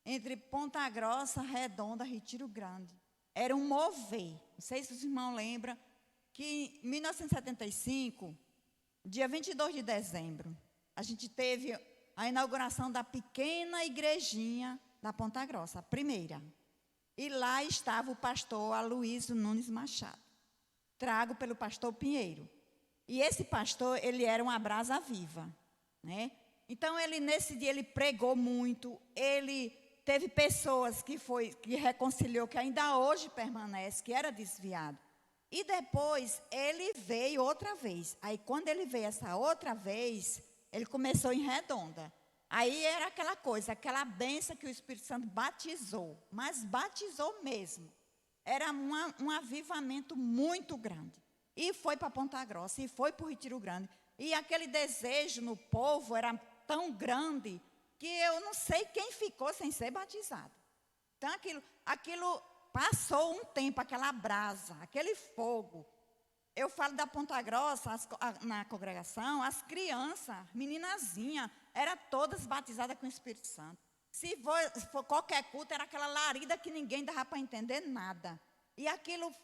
Entre Ponta Grossa, Redonda, Retiro Grande. Era um mover. Não sei se os irmãos lembram que em 1975, dia 22 de dezembro, a gente teve a inauguração da pequena igrejinha da Ponta Grossa, a primeira. E lá estava o pastor Aloysio Nunes Machado, trago pelo pastor Pinheiro. E esse pastor, ele era uma brasa viva, né? Então, nesse dia, ele pregou muito, ele teve pessoas que reconciliou, que ainda hoje permanece, que era desviado. E depois, ele veio outra vez. Aí, quando ele veio essa outra vez, ele começou em Redonda. Aí era aquela coisa, aquela bênção que o Espírito Santo batizou, mas batizou mesmo. Era um avivamento muito grande. E foi para Ponta Grossa, e foi para o Retiro Grande. E aquele desejo no povo era tão grande que eu não sei quem ficou sem ser batizado. Então, aquilo passou um tempo, aquela brasa, aquele fogo. Eu falo da Ponta Grossa, na congregação, as crianças, meninazinhas, eram todas batizadas com o Espírito Santo. Se for qualquer culto, era aquela larida que ninguém dava para entender nada. E aquilo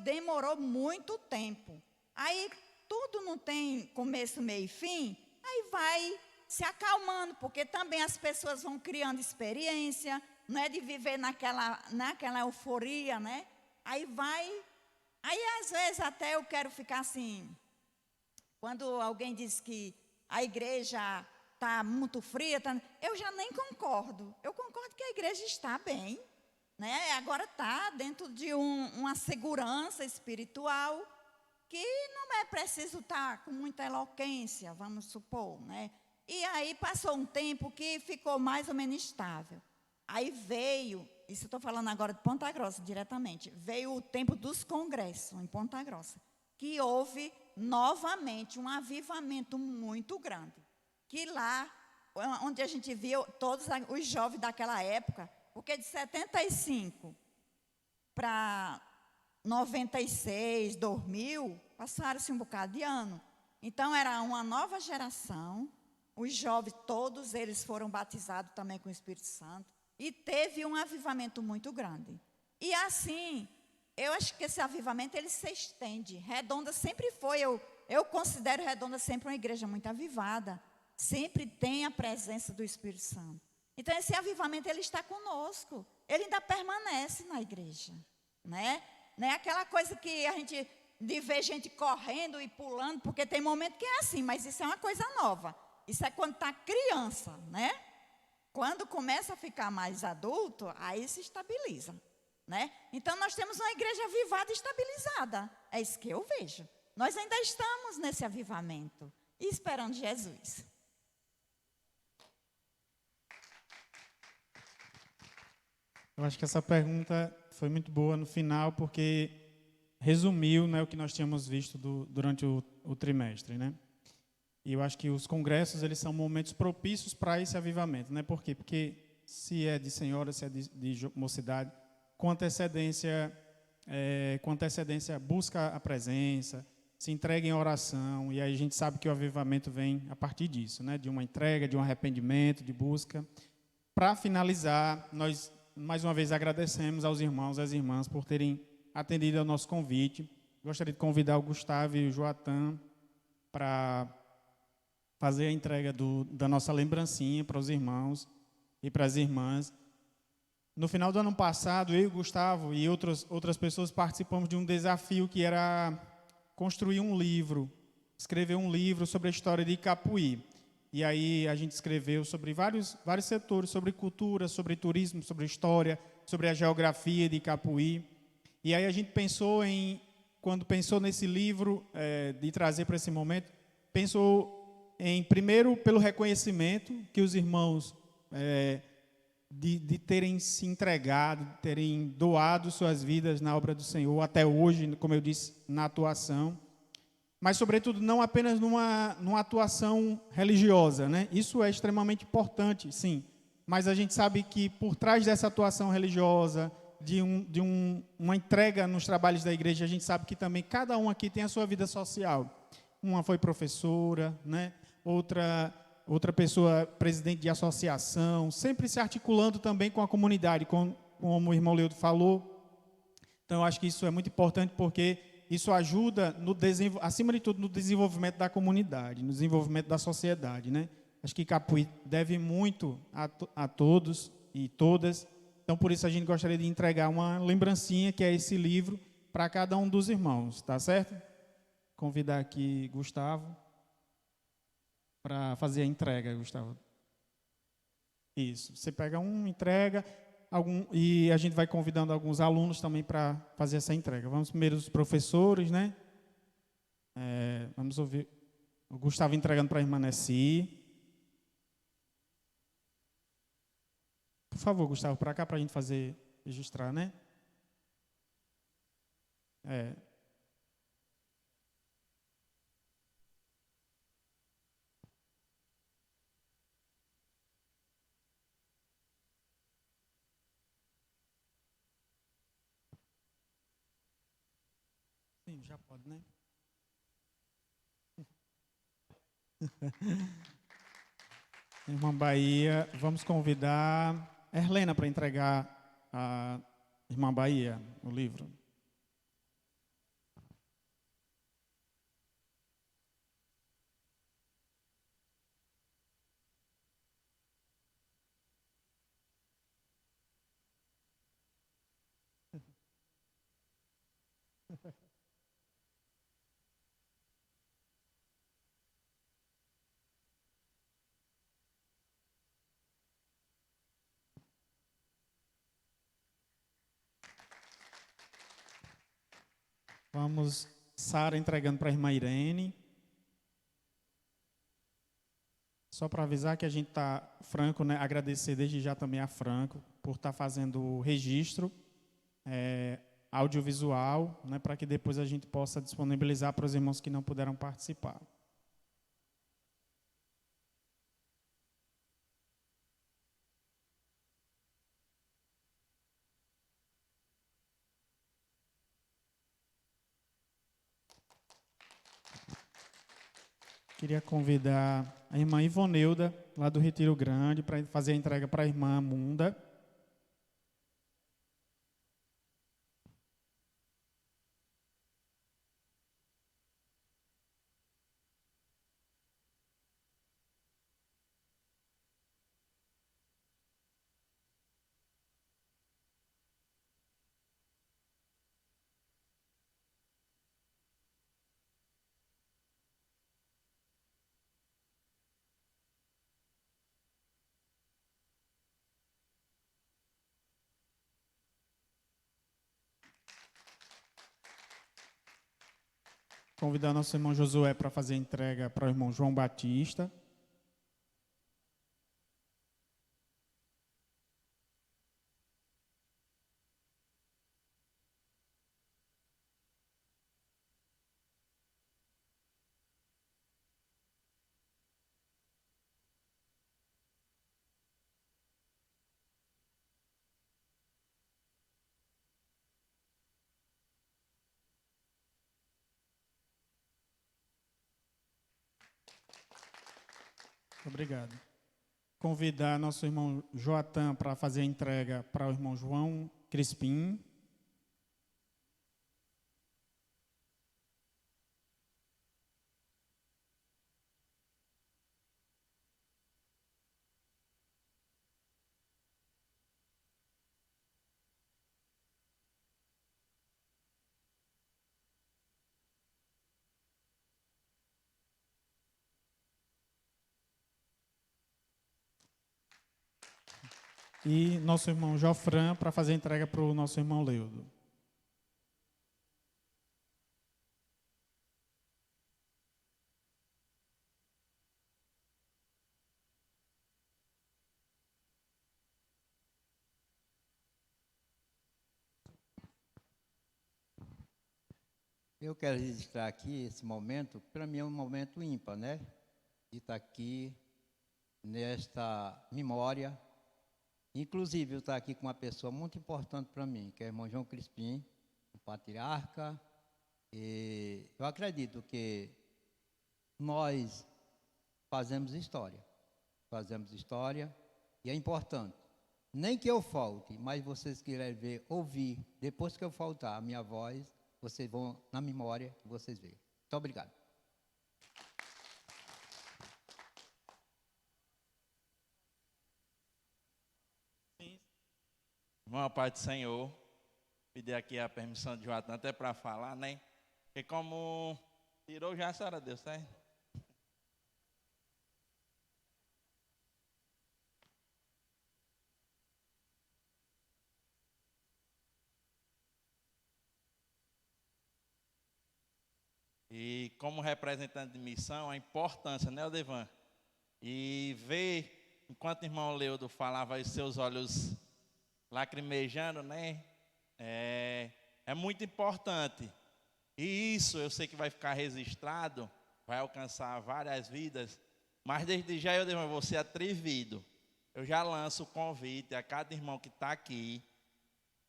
demorou muito tempo. Aí, tudo não tem começo, meio e fim, aí vai se acalmando, porque também as pessoas vão criando experiência, não é de viver naquela euforia, né? Aí às vezes até eu quero ficar assim, quando alguém diz que a igreja está muito fria, eu já nem concordo. Eu concordo que a igreja está bem, né? Agora está dentro de uma segurança espiritual que não é preciso estar com muita eloquência, vamos supor, né? E aí passou um tempo que ficou mais ou menos estável. Aí veio, isso eu estou falando agora de Ponta Grossa diretamente, veio o tempo dos congressos em Ponta Grossa, que houve novamente um avivamento muito grande. Que lá, onde a gente viu todos os jovens daquela época, porque de 75 para 96, 2000, passaram-se um bocado de ano. Então, era uma nova geração, os jovens, todos eles foram batizados também com o Espírito Santo, e teve um avivamento muito grande. E assim, eu acho que esse avivamento, ele se estende. Redonda sempre foi, eu considero Redonda sempre uma igreja muito avivada, sempre tem a presença do Espírito Santo. Então, esse avivamento, ele está conosco, ele ainda permanece na igreja, né? Não é aquela coisa que a gente, de ver gente correndo e pulando, porque tem momento que é assim, mas isso é uma coisa nova. Isso é quando está criança, né? Quando começa a ficar mais adulto, aí se estabiliza, né? Então, nós temos uma igreja avivada e estabilizada. É isso que eu vejo. Nós ainda estamos nesse avivamento e esperando Jesus. Eu acho que essa pergunta foi muito boa no final, porque resumiu, né, o que nós tínhamos visto durante o trimestre, né? E eu acho que os congressos, eles são momentos propícios para esse avivamento, né? Por quê? Porque se é de senhora, se é de mocidade, com antecedência busca a presença, se entrega em oração, e aí a gente sabe que o avivamento vem a partir disso, né? De uma entrega, de um arrependimento, de busca. Para finalizar, nós mais uma vez agradecemos aos irmãos e às irmãs por terem atendido ao nosso convite. Gostaria de convidar o Gustavo e o Joatan para fazer a entrega da nossa lembrancinha para os irmãos e para as irmãs. No final do ano passado, eu, Gustavo e outras pessoas participamos de um desafio que era construir um livro, escrever um livro sobre a história de Icapuí. E aí a gente escreveu sobre vários setores, sobre cultura, sobre turismo, sobre história, sobre a geografia de Icapuí. E aí a gente quando pensou nesse livro, de trazer para esse momento, pensou primeiro, pelo reconhecimento que os irmãos, de terem se entregado, de terem doado suas vidas na obra do Senhor, até hoje, como eu disse, na atuação, mas, sobretudo, não apenas numa atuação religiosa, né? Isso é extremamente importante, sim, mas a gente sabe que por trás dessa atuação religiosa, de uma entrega nos trabalhos da igreja, a gente sabe que também cada um aqui tem a sua vida social. Uma foi professora, né? Outra pessoa presidente de associação, sempre se articulando também com a comunidade, como o irmão Leudo falou. Então, eu acho que isso é muito importante porque isso ajuda, acima de tudo, no desenvolvimento da comunidade, no desenvolvimento da sociedade, né? Acho que Capuí deve muito a todos e todas. Então, por isso, a gente gostaria de entregar uma lembrancinha, que é esse livro, para cada um dos irmãos, tá certo? Convidar aqui Gustavo para fazer a entrega, Gustavo. Isso. Você pega entrega, e a gente vai convidando alguns alunos também para fazer essa entrega. Vamos primeiro os professores, né? Vamos ouvir o Gustavo entregando para a irmã Nessi. Por favor, Gustavo, para cá para a gente registrar, né? Sim, já pode, né? Irmã Bahia, vamos convidar Erlena para entregar a Irmã Bahia o livro. Vamos, Sara entregando para a irmã Irene. Só para avisar que a gente está, Franco, né, agradecer desde já também a Franco por estar fazendo o registro audiovisual, né, para que depois a gente possa disponibilizar para os irmãos que não puderam participar. Queria convidar a irmã Ivoneuda, lá do Retiro Grande, para fazer a entrega para a irmã Munda. Convidar nosso irmão Josué para fazer a entrega para o irmão João Batista. Obrigado. Convidar nosso irmão Joatan para fazer a entrega para o irmão João Crispim. E nosso irmão Jofran para fazer a entrega para o nosso irmão Leudo. Eu quero registrar aqui esse momento, para mim é um momento ímpar, né? De estar aqui nesta memória. Inclusive, eu estou aqui com uma pessoa muito importante para mim, que é o irmão João Crispim, o patriarca. E eu acredito que nós fazemos história. Fazemos história e é importante. Nem que eu falte, mas vocês querem ver, ouvir, depois que eu faltar a minha voz, vocês vão na memória que vocês veem. Muito obrigado. Irmão, Pai do Senhor, pedir aqui a permissão de Joatan até para falar, né? Porque como tirou já a senhora Deus, certo? E como representante de missão, a importância, né, Odevan? E ver, enquanto o irmão Leudo falava, os seus olhos lacrimejando, né? É muito importante. E isso eu sei que vai ficar registrado, vai alcançar várias vidas. Mas desde já eu vou ser atrevido. Eu já lanço o convite a cada irmão que está aqui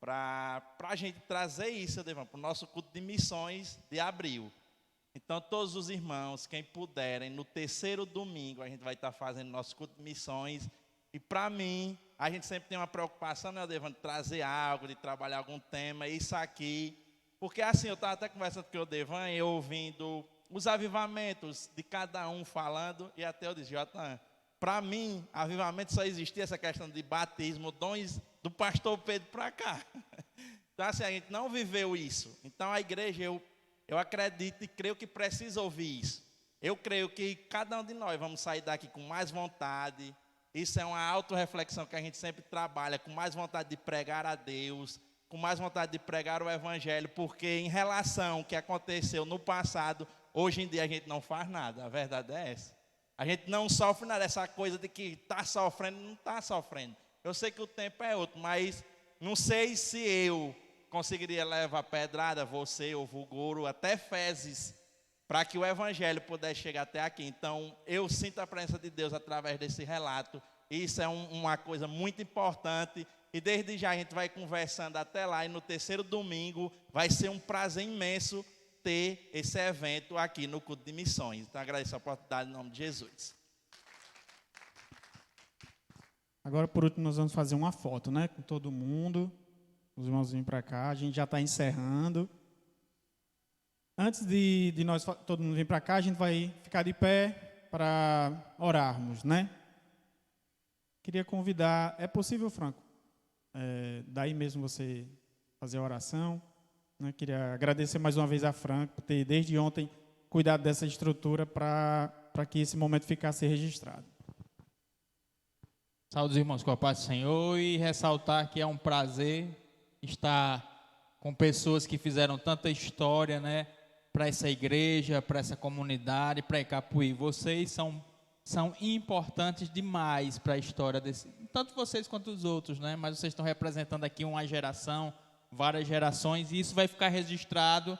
para a gente trazer isso, para o nosso culto de missões de abril. Então, todos os irmãos, quem puderem, no terceiro domingo, a gente vai estar fazendo nosso culto de missões. E para mim, a gente sempre tem uma preocupação, né, Devan, de trazer algo, de trabalhar algum tema, isso aqui. Porque assim, eu estava até conversando com o Devan, eu ouvindo os avivamentos de cada um falando, e até eu disse, Jotan, para mim, avivamento só existia essa questão de batismo, dons do pastor Pedro para cá. Então assim, a gente não viveu isso. Então a igreja, eu acredito e creio que precisa ouvir isso. Eu creio que cada um de nós vamos sair daqui com mais vontade. Isso é uma autorreflexão que a gente sempre trabalha, com mais vontade de pregar a Deus, com mais vontade de pregar o Evangelho, porque em relação ao que aconteceu no passado, hoje em dia a gente não faz nada, a verdade é essa. A gente não sofre nada, essa coisa de que está sofrendo, não está sofrendo. Eu sei que o tempo é outro, mas não sei se eu conseguiria levar pedrada, você, ou Vulgoro, até fezes, para que o Evangelho pudesse chegar até aqui. Então, eu sinto a presença de Deus através desse relato. Isso é uma coisa muito importante. E desde já a gente vai conversando até lá. E no terceiro domingo vai ser um prazer imenso ter esse evento aqui no culto de missões. Então, agradeço a oportunidade em nome de Jesus. Agora, por último, nós vamos fazer uma foto, né? Com todo mundo. Os irmãos vêm para cá. A gente já está encerrando. Antes de nós, todo mundo vir para cá, a gente vai ficar de pé para orarmos, né? Queria convidar, é possível, Franco? Daí mesmo você fazer a oração, né? Queria agradecer mais uma vez a Franco por ter, desde ontem, cuidado dessa estrutura para que esse momento ficasse registrado. Saúde os irmãos com a paz do Senhor e ressaltar que é um prazer estar com pessoas que fizeram tanta história, né? Para essa igreja, para essa comunidade, para Icapuí. Vocês são importantes demais para a história desse, tanto vocês quanto os outros, né? Mas vocês estão representando aqui uma geração, várias gerações, e isso vai ficar registrado,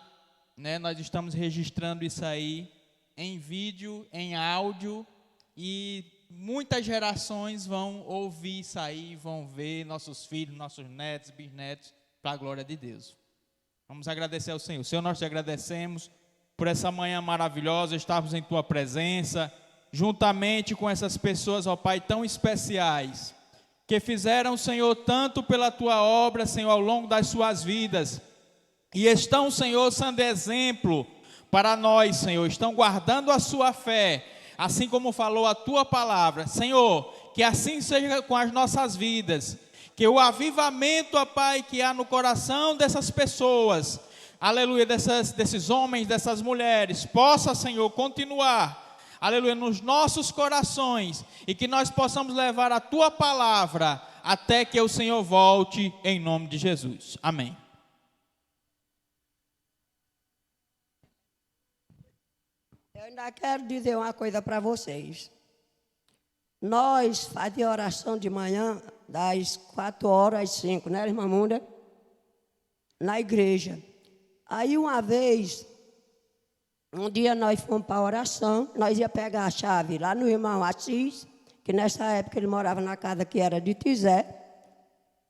né? Nós estamos registrando isso aí em vídeo, em áudio, e muitas gerações vão ouvir isso aí, vão ver, nossos filhos, nossos netos, bisnetos, para a glória de Deus. Vamos agradecer ao Senhor. Senhor, nós te agradecemos por essa manhã maravilhosa, estarmos em Tua presença, juntamente com essas pessoas, ó Pai, tão especiais, que fizeram, Senhor, tanto pela tua obra, Senhor, ao longo das suas vidas, e estão, Senhor, sendo exemplo para nós, Senhor, estão guardando a sua fé, assim como falou a tua palavra. Senhor, que assim seja com as nossas vidas, que o avivamento, ó Pai, que há no coração dessas pessoas, aleluia, desses homens, dessas mulheres, possa, Senhor, continuar, aleluia, nos nossos corações, e que nós possamos levar a tua palavra até que o Senhor volte, em nome de Jesus. Amém. Eu ainda quero dizer uma coisa para vocês. Nós fazíamos oração de manhã, das 4 horas às 5, né, irmã Munda? Na igreja. Aí uma vez, um dia nós fomos para a oração, nós ia pegar a chave lá no irmão Assis, que nessa época ele morava na casa que era de Tizé.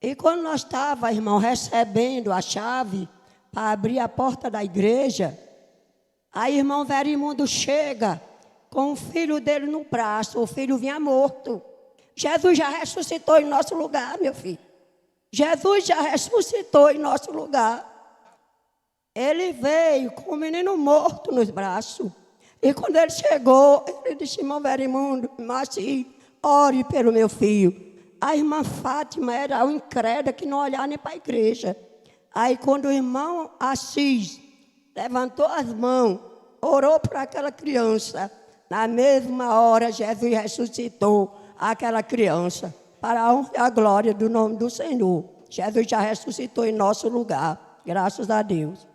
E quando nós estávamos, irmão, recebendo a chave para abrir a porta da igreja, aí irmão Verimundo chega com o filho dele no braço, o filho vinha morto. Jesus já ressuscitou em nosso lugar, meu filho. Jesus já ressuscitou em nosso lugar. Ele veio com o menino morto nos braços. E quando ele chegou, ele disse, irmão Verimundo, Marci, ore pelo meu filho. A irmã Fátima era uma incrédula que não olhava nem para a igreja. Aí quando o irmão Assis levantou as mãos, orou por aquela criança, na mesma hora Jesus ressuscitou aquela criança, para a honra e a glória do nome do Senhor. Jesus já ressuscitou em nosso lugar, graças a Deus.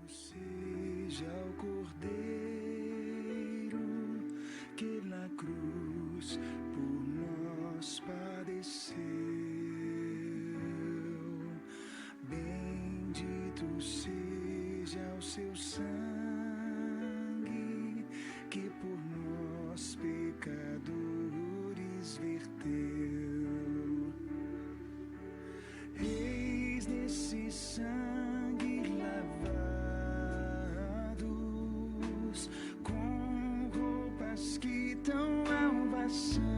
Seja o Cordeiro que na cruz por nós padeceu. Bendito seja o seu sangue que por nós pecadores verteu. Eis nesse sangue lavados com roupas que tão alvas são.